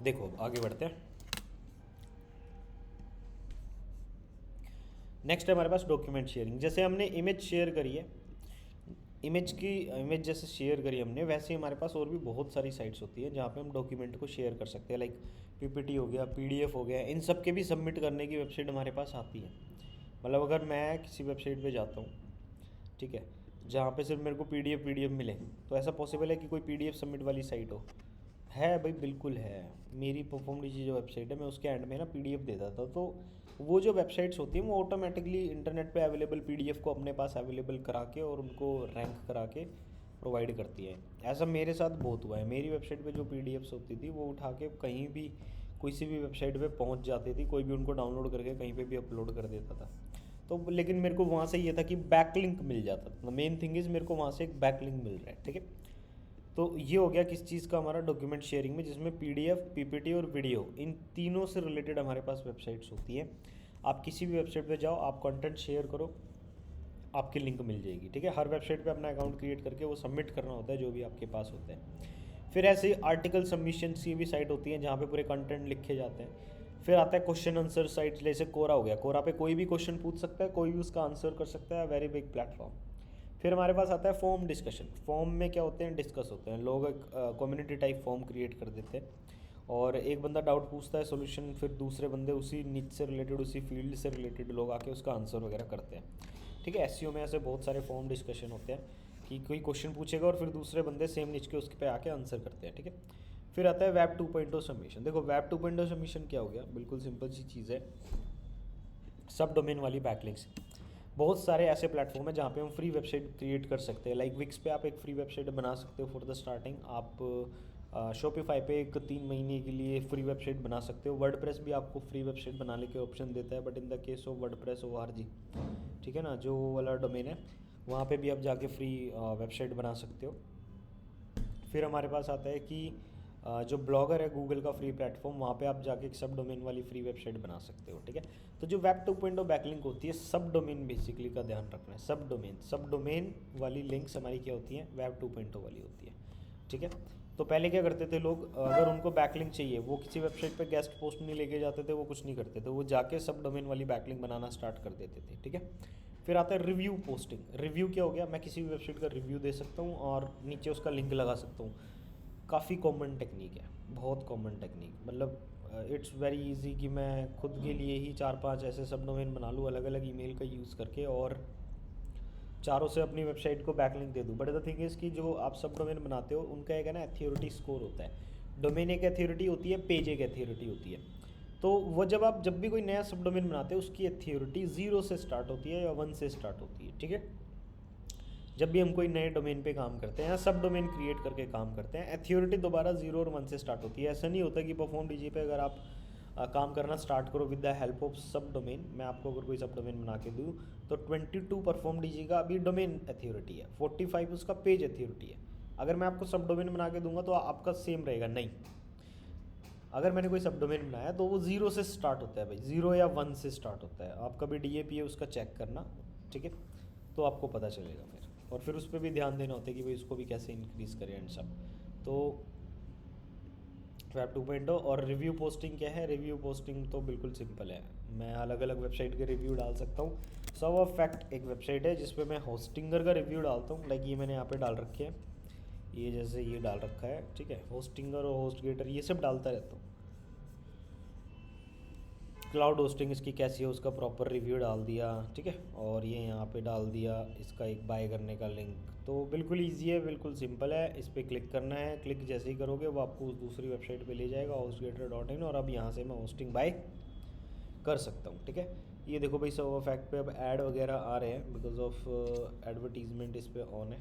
देखो आगे बढ़ते हैं। नेक्स्ट है हमारे पास डॉक्यूमेंट शेयरिंग। जैसे हमने इमेज शेयर करी है, इमेज जैसे शेयर करी हमने, वैसे ही हमारे पास और भी बहुत सारी साइट्स होती हैं जहाँ पे हम डॉक्यूमेंट को शेयर कर सकते हैं। लाइक पीपीटी हो गया, पीडीएफ हो गया, इन सब के भी सबमिट करने की वेबसाइट हमारे पास आती है। मतलब अगर मैं किसी वेबसाइट पे जाता हूँ, ठीक है, जहाँ पे सिर्फ मेरे को पीडीएफ मिले, तो ऐसा पॉसिबल है कि कोई पीडीएफ सबमिट वाली साइट हो? है भाई, बिल्कुल है। मेरी परफॉर्म डीजी जो वेबसाइट है, मैं उसके एंड में ना पीडीएफ देता था, तो वो जो वेबसाइट्स होती हैं वो ऑटोमेटिकली इंटरनेट पे अवेलेबल पीडीएफ को अपने पास अवेलेबल करा के और उनको रैंक करा के प्रोवाइड करती है। ऐसा मेरे साथ बहुत हुआ है। मेरी वेबसाइट पे जो पीडीएफ्स होती थी वो उठा के कहीं भी किसी भी वेबसाइट पे पहुंच जाती थी, कोई भी उनको डाउनलोड करके कहीं पे भी अपलोड कर देता था। तो लेकिन मेरे को वहाँ से ये था कि बैकलिंक मिल जाता था। मेन थिंग इज़ मेरे को वहाँ से एक बैकलिंक मिल रहा है। ठीक है, तो ये हो गया किस चीज़ का, हमारा डॉक्यूमेंट शेयरिंग में, जिसमें पीडीएफ, पीपीटी और वीडियो, इन तीनों से रिलेटेड हमारे पास वेबसाइट्स होती हैं। आप किसी भी वेबसाइट पे जाओ, आप कंटेंट शेयर करो, आपकी लिंक मिल जाएगी। ठीक है, हर वेबसाइट पे अपना अकाउंट क्रिएट करके वो सबमिट करना होता है जो भी आपके पास होते हैं। फिर ऐसे आर्टिकल सबमिशन की भी साइट होती है जहाँ पे पूरे कंटेंट लिखे जाते हैं। फिर आता है क्वेश्चन आंसर साइट, जैसे कोरा हो गया। कोरा पे कोई भी क्वेश्चन पूछ सकता है, कोई भी उसका आंसर कर सकता है, वेरी बिग प्लेटफॉर्म। फिर हमारे पास आता है फॉर्म डिस्कशन। फॉर्म में क्या होते हैं, डिस्कस होते हैं। लोग एक कम्युनिटी टाइप फॉर्म क्रिएट कर देते हैं और एक बंदा डाउट पूछता है, सॉल्यूशन, फिर दूसरे बंदे उसी नीच से रिलेटेड, उसी फील्ड से रिलेटेड लोग आके उसका आंसर वगैरह करते हैं। ठीक है, एसईओ में ऐसे बहुत सारे फॉर्म डिस्कशन होते हैं कि कोई क्वेश्चन पूछेगा और फिर दूसरे बंदे सेम नीच के उसके पे आके आंसर करते हैं। ठीक है, फिर आता है वेब 2.0 सबमिशन। देखो वेब 2.0 सबमिशन क्या हो गया, बिल्कुल सिंपल सी चीज़ है, सब डोमेन वाली बैकलिंक्स। बहुत सारे ऐसे प्लेटफॉर्म है जहाँ पे हम फ्री वेबसाइट क्रिएट कर सकते हैं। लाइक विक्स पे आप एक फ्री वेबसाइट बना सकते हो फॉर द स्टार्टिंग। आप शॉपिफाई पे एक 3 महीने के लिए फ्री वेबसाइट बना सकते हो। वर्डप्रेस भी आपको फ्री वेबसाइट बनाने के ऑप्शन देता है, but in the case of WordPress ORG, ठीक है ना, जो वाला डोमेन है वहाँ पे भी आप जाके फ्री वेबसाइट बना सकते हो। फिर हमारे पास आता है कि जो ब्लॉगर है गूगल का फ्री प्लेटफॉर्म, वहाँ पे आप जाके एक सब डोमेन वाली फ्री वेबसाइट बना सकते हो। ठीक है, तो जो वेब 2.0 बैकलिंक होती है, सब डोमेन बेसिकली का ध्यान रखना है। सब डोमेन वाली लिंक्स हमारी क्या होती हैं, वेब 2.0 वाली होती है। ठीक है, तो पहले क्या करते थे लोग, अगर उनको बैकलिंक चाहिए, वो किसी वेबसाइट पे गेस्ट पोस्ट नहीं लेके जाते थे, वो कुछ नहीं करते थे, वो जाके सब डोमेन वाली बैकलिंक बनाना स्टार्ट कर देते थे। ठीक है, फिर आता है रिव्यू पोस्टिंग। रिव्यू क्या हो गया, मैं किसी भी वेबसाइट का रिव्यू दे सकता हूँ और नीचे उसका लिंक लगा सकता हूँ। काफ़ी कॉमन टेक्निक है, बहुत कॉमन टेक्निक, मतलब इट्स वेरी इजी कि मैं खुद के लिए ही 4-5 ऐसे सब डोमेन बना लूँ अलग अलग ईमेल का यूज़ करके और चारों से अपनी वेबसाइट को बैकलिंक दे दूँ। बट द थिंग इज़ कि जो आप सब डोमेन बनाते हो उनका एक है ना अथॉरिटी स्कोर होता है। डोमेन एक अथॉरिटी होती है, पेज एक अथॉरिटी होती है। तो वो जब भी कोई नया सब डोमेन बनाते हैं उसकी अथॉरिटी 0 से स्टार्ट होती है या 1 से स्टार्ट होती है, ठीक है। जब भी हम कोई नए डोमेन पे काम करते हैं या सब डोमेन क्रिएट करके काम करते हैं, अथॉरिटी दोबारा 0 और 1 से स्टार्ट होती है। ऐसा नहीं होता कि परफॉर्म डीजे पे अगर आप काम करना स्टार्ट करो विद द हेल्प ऑफ सब डोमेन, मैं आपको अगर कोई सब डोमेन बना के दूँ तो 22 परफॉर्म डीजे का अभी डोमेन अथॉरिटी है, 45 उसका पेज अथॉरिटी है। अगर मैं आपको सब डोमेन बना के दूंगा तो आपका सेम रहेगा, नहीं। अगर मैंने कोई सब डोमेन बनाया तो वो 0 से स्टार्ट होता है भाई, 0 या 1 से स्टार्ट होता है। आपका भी DAP है उसका चेक करना, ठीक है, तो आपको पता चलेगा फिर। और फिर उस पर भी ध्यान देना होता है कि भाई उसको भी कैसे इंक्रीज़ करें एंड सब। तो वेब 2.0 और रिव्यू पोस्टिंग क्या है? रिव्यू पोस्टिंग तो बिल्कुल सिंपल है, मैं अलग अलग वेबसाइट के रिव्यू डाल सकता हूँ। सब फैक्ट एक वेबसाइट है जिस पे मैं होस्टिंगर का रिव्यू डालता हूँ, लाइक ये मैंने यहाँ पे डाल रखे हैं, ये जैसे ये डाल रखा है, ठीक है। होस्टिंगर और होस्टगेटर ये सब डालता रहता हूँ। क्लाउड होस्टिंग इसकी कैसी है उसका प्रॉपर रिव्यू डाल दिया, ठीक है। और ये यहाँ पे डाल दिया इसका एक बाय करने का लिंक। तो बिल्कुल ईजी है, बिल्कुल सिंपल है। इस पर क्लिक करना है, क्लिक जैसे ही करोगे वो आपको उस दूसरी वेबसाइट पे ले जाएगा hostgator.in, और अब यहाँ से मैं होस्टिंग बाय कर सकता हूँ, ठीक है। ये देखो भाई सब फैक्ट पे अब ऐड वगैरह आ रहे हैं बिकॉज ऑफ एडवर्टीजमेंट इस पर ऑन है।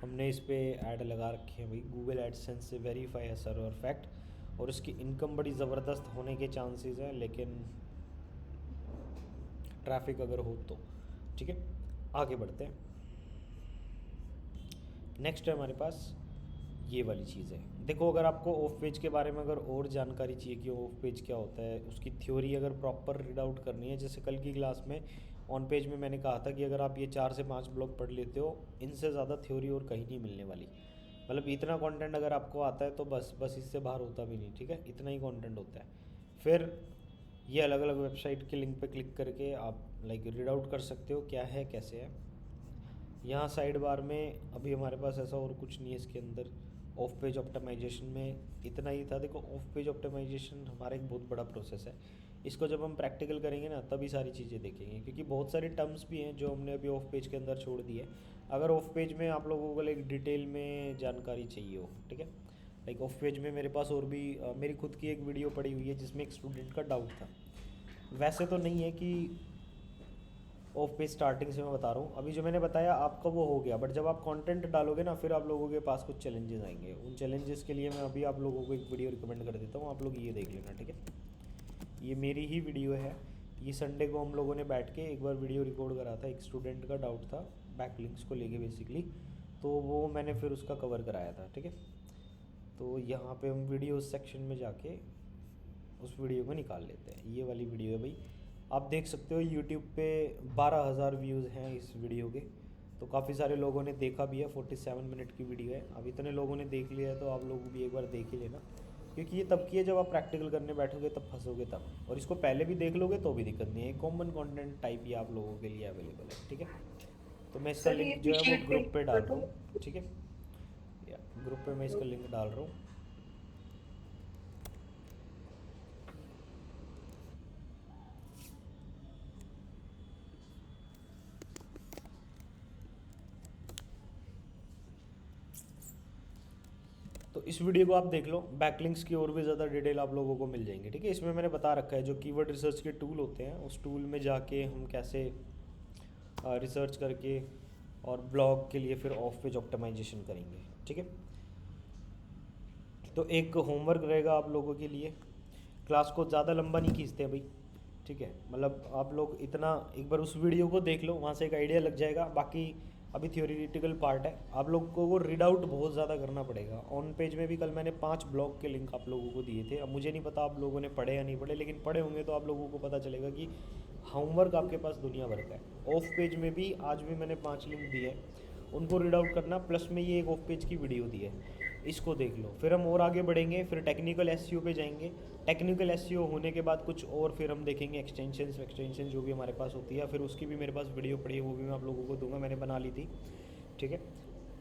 हमने इस पर ऐड लगा रखे हैं भाई, गूगल एडसेंस से वेरीफाई है सर्वर फैक्ट, और इसकी इनकम बड़ी ज़बरदस्त होने के चांसेस हैं, लेकिन ट्रैफिक अगर हो तो, ठीक है। आगे बढ़ते हैं। नेक्स्ट है हमारे पास ये वाली चीज़ है। देखो अगर आपको ऑफ पेज के बारे में अगर और जानकारी चाहिए कि ऑफ पेज क्या होता है, उसकी थ्योरी अगर प्रॉपर रीड आउट करनी है, जैसे कल की क्लास में ऑन पेज में मैंने कहा था कि अगर आप ये 4 से 5 ब्लॉग पढ़ लेते हो, इनसे ज़्यादा थ्योरी और कहीं नहीं मिलने वाली। मतलब इतना कंटेंट अगर आपको आता है तो बस इससे बाहर होता भी नहीं, ठीक है, इतना ही कंटेंट होता है। फिर ये अलग अलग वेबसाइट के लिंक पे क्लिक करके आप लाइक रीड आउट कर सकते हो क्या है कैसे है। यहाँ साइड बार में अभी हमारे पास ऐसा और कुछ नहीं है इसके अंदर। ऑफ पेज ऑप्टिमाइजेशन में इतना ही था। देखो ऑफ पेज ऑप्टिमाइजेशन हमारा एक बहुत बड़ा प्रोसेस है, इसको जब हम प्रैक्टिकल करेंगे ना तभी सारी चीज़ें देखेंगे, क्योंकि बहुत सारी टर्म्स भी हैं जो हमने अभी ऑफ पेज के अंदर छोड़ दी है। अगर ऑफ पेज में आप लोगों को एक डिटेल में जानकारी चाहिए हो, ठीक है, लाइक ऑफ पेज में मेरे पास और भी मेरी खुद की एक वीडियो पड़ी हुई है जिसमें एक स्टूडेंट का डाउट था। वैसे तो नहीं है कि ऑफ पेज स्टार्टिंग से मैं बता रहा हूँ, अभी जो मैंने बताया आपका वो हो गया, बट जब आप कंटेंट डालोगे ना फिर आप लोगों के पास कुछ चैलेंजेस आएंगे। उन चैलेंजेस के लिए मैं अभी आप लोगों को एक वीडियो रिकमेंड कर देता हूँ, आप लोग ये देख लेना, ठीक है। ये मेरी ही वीडियो है, ये संडे को हम लोगों ने बैठ के एक बार वीडियो रिकॉर्ड करा था। एक स्टूडेंट का डाउट था बैकलिंक्स को लेके बेसिकली, तो वो मैंने फिर उसका कवर कराया था, ठीक है। तो यहाँ पे हम वीडियो सेक्शन में जाके उस वीडियो को निकाल लेते हैं। ये वाली वीडियो है भाई, आप देख सकते हो यूट्यूब पे 12,000 व्यूज़ हैं इस वीडियो के, तो काफ़ी सारे लोगों ने देखा भी है। 47 मिनट की वीडियो है, अब इतने लोगों ने देख लिया है तो आप लोग भी एक बार देख ही लेना, क्योंकि ये तब की है जब आप प्रैक्टिकल करने बैठोगे तब फंसोगे तब, और इसको पहले भी देख लोगे तो भी दिक्कत नहीं है। कॉमन कंटेंट टाइप ही आप लोगों के लिए अवेलेबल है, ठीक है। तो मैं इसका लिंक जो है वो ग्रुप पे डाल रहा हूँ, ठीक है, या ग्रुप पे मैं इसका लिंक डाल रहा हूँ। तो इस वीडियो को आप देख लो, बैकलिंक्स की और भी ज़्यादा डिटेल आप लोगों को मिल जाएंगी, ठीक है। इसमें मैंने बता रखा है जो कीवर्ड रिसर्च के टूल होते हैं, उस टूल में जाके हम कैसे रिसर्च करके और ब्लॉग के लिए फिर ऑफ पेज ऑप्टिमाइजेशन करेंगे, ठीक है। तो एक होमवर्क रहेगा आप लोगों के लिए, क्लास को ज़्यादा लंबा नहीं खींचते हैं भाई, ठीक है। मतलब आप लोग इतना एक बार उस वीडियो को देख लो, वहाँ से एक आइडिया लग जाएगा। बाकी अभी थ्योरेटिकल पार्ट है, आप लोगों को वो रीड आउट बहुत ज़्यादा करना पड़ेगा। ऑन पेज में भी कल मैंने 5 ब्लॉग के लिंक आप लोगों को दिए थे। अब मुझे नहीं पता आप लोगों ने पढ़े या नहीं पढ़े, लेकिन पढ़े होंगे तो आप लोगों को पता चलेगा कि होमवर्क आपके पास दुनिया भर का है। ऑफ पेज में भी आज भी मैंने 5 लिंक दिए हैं, उनको रीड आउट करना, प्लस में ये एक ऑफ पेज की वीडियो दी है, इसको देख लो। फिर हम और आगे बढ़ेंगे, फिर टेक्निकल एसईओ पे जाएंगे। टेक्निकल एसईओ होने के बाद कुछ और फिर हम देखेंगे एक्सटेंशन जो भी हमारे पास होती है, फिर उसकी भी मेरे पास वीडियो पड़ी है, वो भी मैं आप लोगों को दूंगा, मैंने बना ली थी, ठीक है।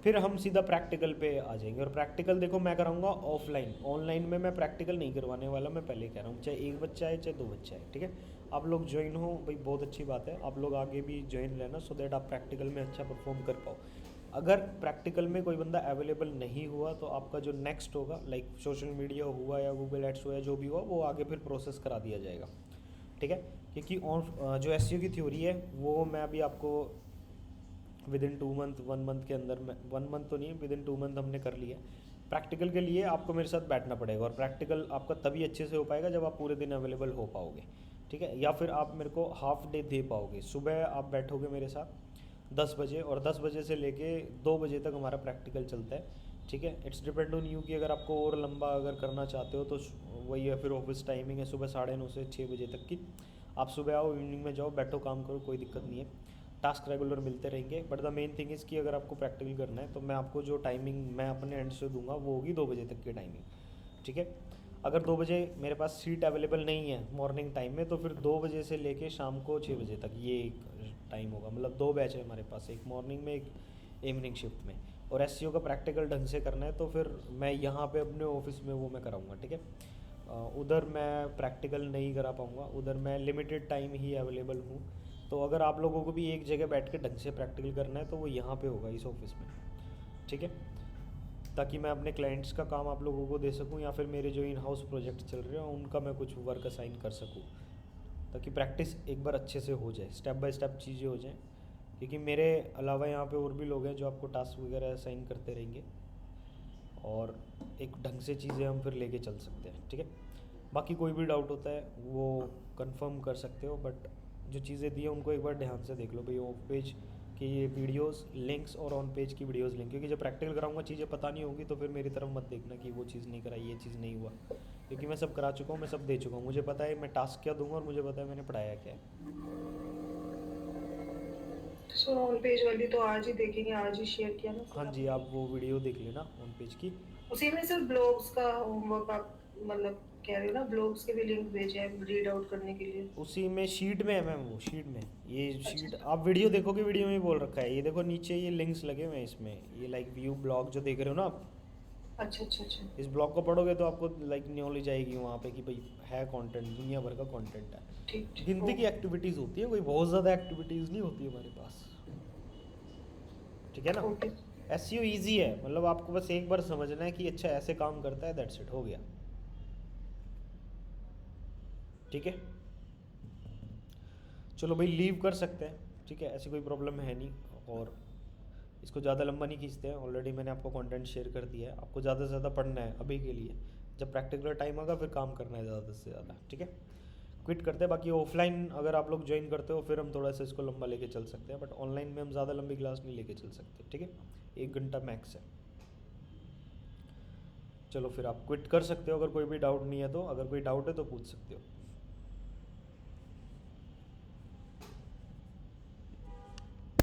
फिर हम सीधा प्रैक्टिकल पे आ जाएंगे, और प्रैक्टिकल देखो मैं कराऊंगा ऑफलाइन, ऑनलाइन में मैं प्रैक्टिकल नहीं करवाने वाला, मैं पहले कह रहा हूँ। चाहे एक बच्चा है चाहे 2 बच्चा है, ठीक है। आप लोग ज्वाइन हो भाई, बहुत अच्छी बात है, आप लोग आगे भी ज्वाइन रहना, सो दैट आप प्रैक्टिकल में अच्छा परफॉर्म कर पाओ। अगर प्रैक्टिकल में कोई बंदा अवेलेबल नहीं हुआ तो आपका जो नेक्स्ट होगा, लाइक सोशल मीडिया हुआ या गूगल एड्स हुआ या जो भी हुआ, वो आगे फिर प्रोसेस करा दिया जाएगा, ठीक है। क्योंकि जो एसईओ की थ्योरी है वो मैं अभी आपको विद इन 2 मंथ 1 मंथ के अंदर में, 1 मंथ तो नहीं है, विद इन 2 मंथ हमने कर लिया। प्रैक्टिकल के लिए आपको मेरे साथ बैठना पड़ेगा, और प्रैक्टिकल आपका तभी अच्छे से हो पाएगा जब आप पूरे दिन अवेलेबल हो पाओगे, ठीक है। या फिर आप मेरे को हाफ डे दे पाओगे। सुबह आप बैठोगे मेरे साथ 10 बजे, और 10 बजे से लेके 2 बजे तक हमारा प्रैक्टिकल चलता है, ठीक है। इट्स डिपेंड ऑन यू कि अगर आपको और लंबा अगर करना चाहते हो तो वही है, फिर ऑफिस टाइमिंग है सुबह 9:30 से 6 बजे तक की। आप सुबह आओ, इवनिंग में जाओ, बैठो, काम करो, कोई दिक्कत नहीं है। टास्क रेगुलर मिलते रहेंगे, but the main thing is कि अगर आपको प्रैक्टिकल करना है तो मैं आपको जो टाइमिंग मैं अपने एंड से दूंगा वो होगी 2 बजे तक की टाइमिंग, ठीक है। अगर 2 बजे मेरे पास सीट अवेलेबल नहीं है मॉर्निंग टाइम में, तो फिर 2 बजे से लेके शाम को 6 बजे तक ये एक टाइम होगा। मतलब 2 बैच है हमारे पास, एक मॉर्निंग में, एक इवनिंग शिफ्ट में। और एसईओ का प्रैक्टिकल ढंग से करना है तो फिर मैं यहाँ पे अपने ऑफिस में वो मैं कराऊँगा, ठीक है। उधर मैं प्रैक्टिकल नहीं करा पाऊँगा, उधर मैं लिमिटेड टाइम ही अवेलेबल हूँ। तो अगर आप लोगों को भी एक जगह बैठ के ढंग से प्रैक्टिकल करना है तो वो यहाँ पे होगा, इस ऑफिस में, ठीक है। ताकि मैं अपने क्लाइंट्स का काम आप लोगों को दे सकूँ, या फिर मेरे जो इन हाउस प्रोजेक्ट चल रहे हैं उनका मैं कुछ वर्क असाइन कर सकूँ, ताकि प्रैक्टिस एक बार अच्छे से हो जाए, स्टेप बाय स्टेप चीज़ें हो जाएँ। क्योंकि मेरे अलावा यहाँ पे और भी लोग हैं जो आपको टास्क वगैरह असाइन करते रहेंगे, और एक ढंग से चीज़ें हम फिर लेके चल सकते हैं, ठीक है। बाकी कोई भी डाउट होता है वो कंफर्म कर सकते हो, बट जो चीज़ें दी हैं उनको एक बार ध्यान से देख लो भाई। ऑफ पेज की ये वीडियोस लिंक्स और ऑन पेज की वीडियोस लिंक, क्योंकि जब प्रैक्टिकल कराऊंगा चीज़ें पता नहीं होगी तो फिर मेरी तरफ मत देखना कि वो चीज़ नहीं कराई, ये चीज़ नहीं हुआ, क्योंकि मैं सब करा चुका हूँ, मैं सब दे चुका हूँ। मुझे पता है मैं टास्क क्या दूंगा और मुझे पता है मैंने पढ़ाया क्या है। सो ऑन पेज वाली तो आज ही देखेंगे, आज ही शेयर किया ना। हाँ जी, आप वो वीडियो देख लेना ऑन पेज की। उसी में सिर्फ ब्लॉग्स का होमवर्क आप मतलब कह रहे हो ना, ब्लॉग्स के भी लिंक भेजे हैं रीड आउट करने के लिए। उसी में शीट में है मैम, वो शीट में ये शीट अच्छा। आप वीडियो देखोगे, वीडियो में ही बोल रखा है, ये देखो नीचे ये लिंक्स लगे हुए हैं इसमें, ये लाइक व्यू ब्लॉग जो देख रहे हो ना आप, अच्छा अच्छा अच्छा। इस ब्लॉग को पढ़ोगे तो आपको लाइक नॉलेज आएगी वहाँ पे कि भाई है कंटेंट, दुनिया भर का कंटेंट है। ठीक ठीक। गिनती की एक्टिविटीज़ होती है, कोई बहुत ज़्यादा एक्टिविटीज़ नहीं होती हमारे पास, ठीक है ना। ओके। एसईओ ईजी है, मतलब आपको बस एक बार समझना है कि अच्छा ऐसे काम करता है, दैट्स इट, हो गया, ठीक है। चलो भाई लीव कर सकते हैं, ठीक है, ऐसी कोई प्रॉब्लम है नहीं, और इसको ज़्यादा लंबा नहीं खींचते हैं। ऑलरेडी मैंने आपको कंटेंट शेयर कर दिया है, आपको ज़्यादा से ज़्यादा पढ़ना है अभी के लिए, जब प्रैक्टिकल टाइम आएगा फिर काम करना है ज़्यादा से ज़्यादा, ठीक है। क्विट करते हैं। बाकी ऑफलाइन अगर आप लोग ज्वाइन करते हो फिर हम थोड़ा सा इसको लंबा लेके चल सकते हैं, बट ऑनलाइन में हम ज़्यादा लंबी क्लास नहीं लेके चल सकते, ठीक है। 1 घंटा मैक्स है। चलो फिर आप क्विट कर सकते हो अगर कोई भी डाउट नहीं है तो, अगर कोई डाउट है तो पूछ सकते हो।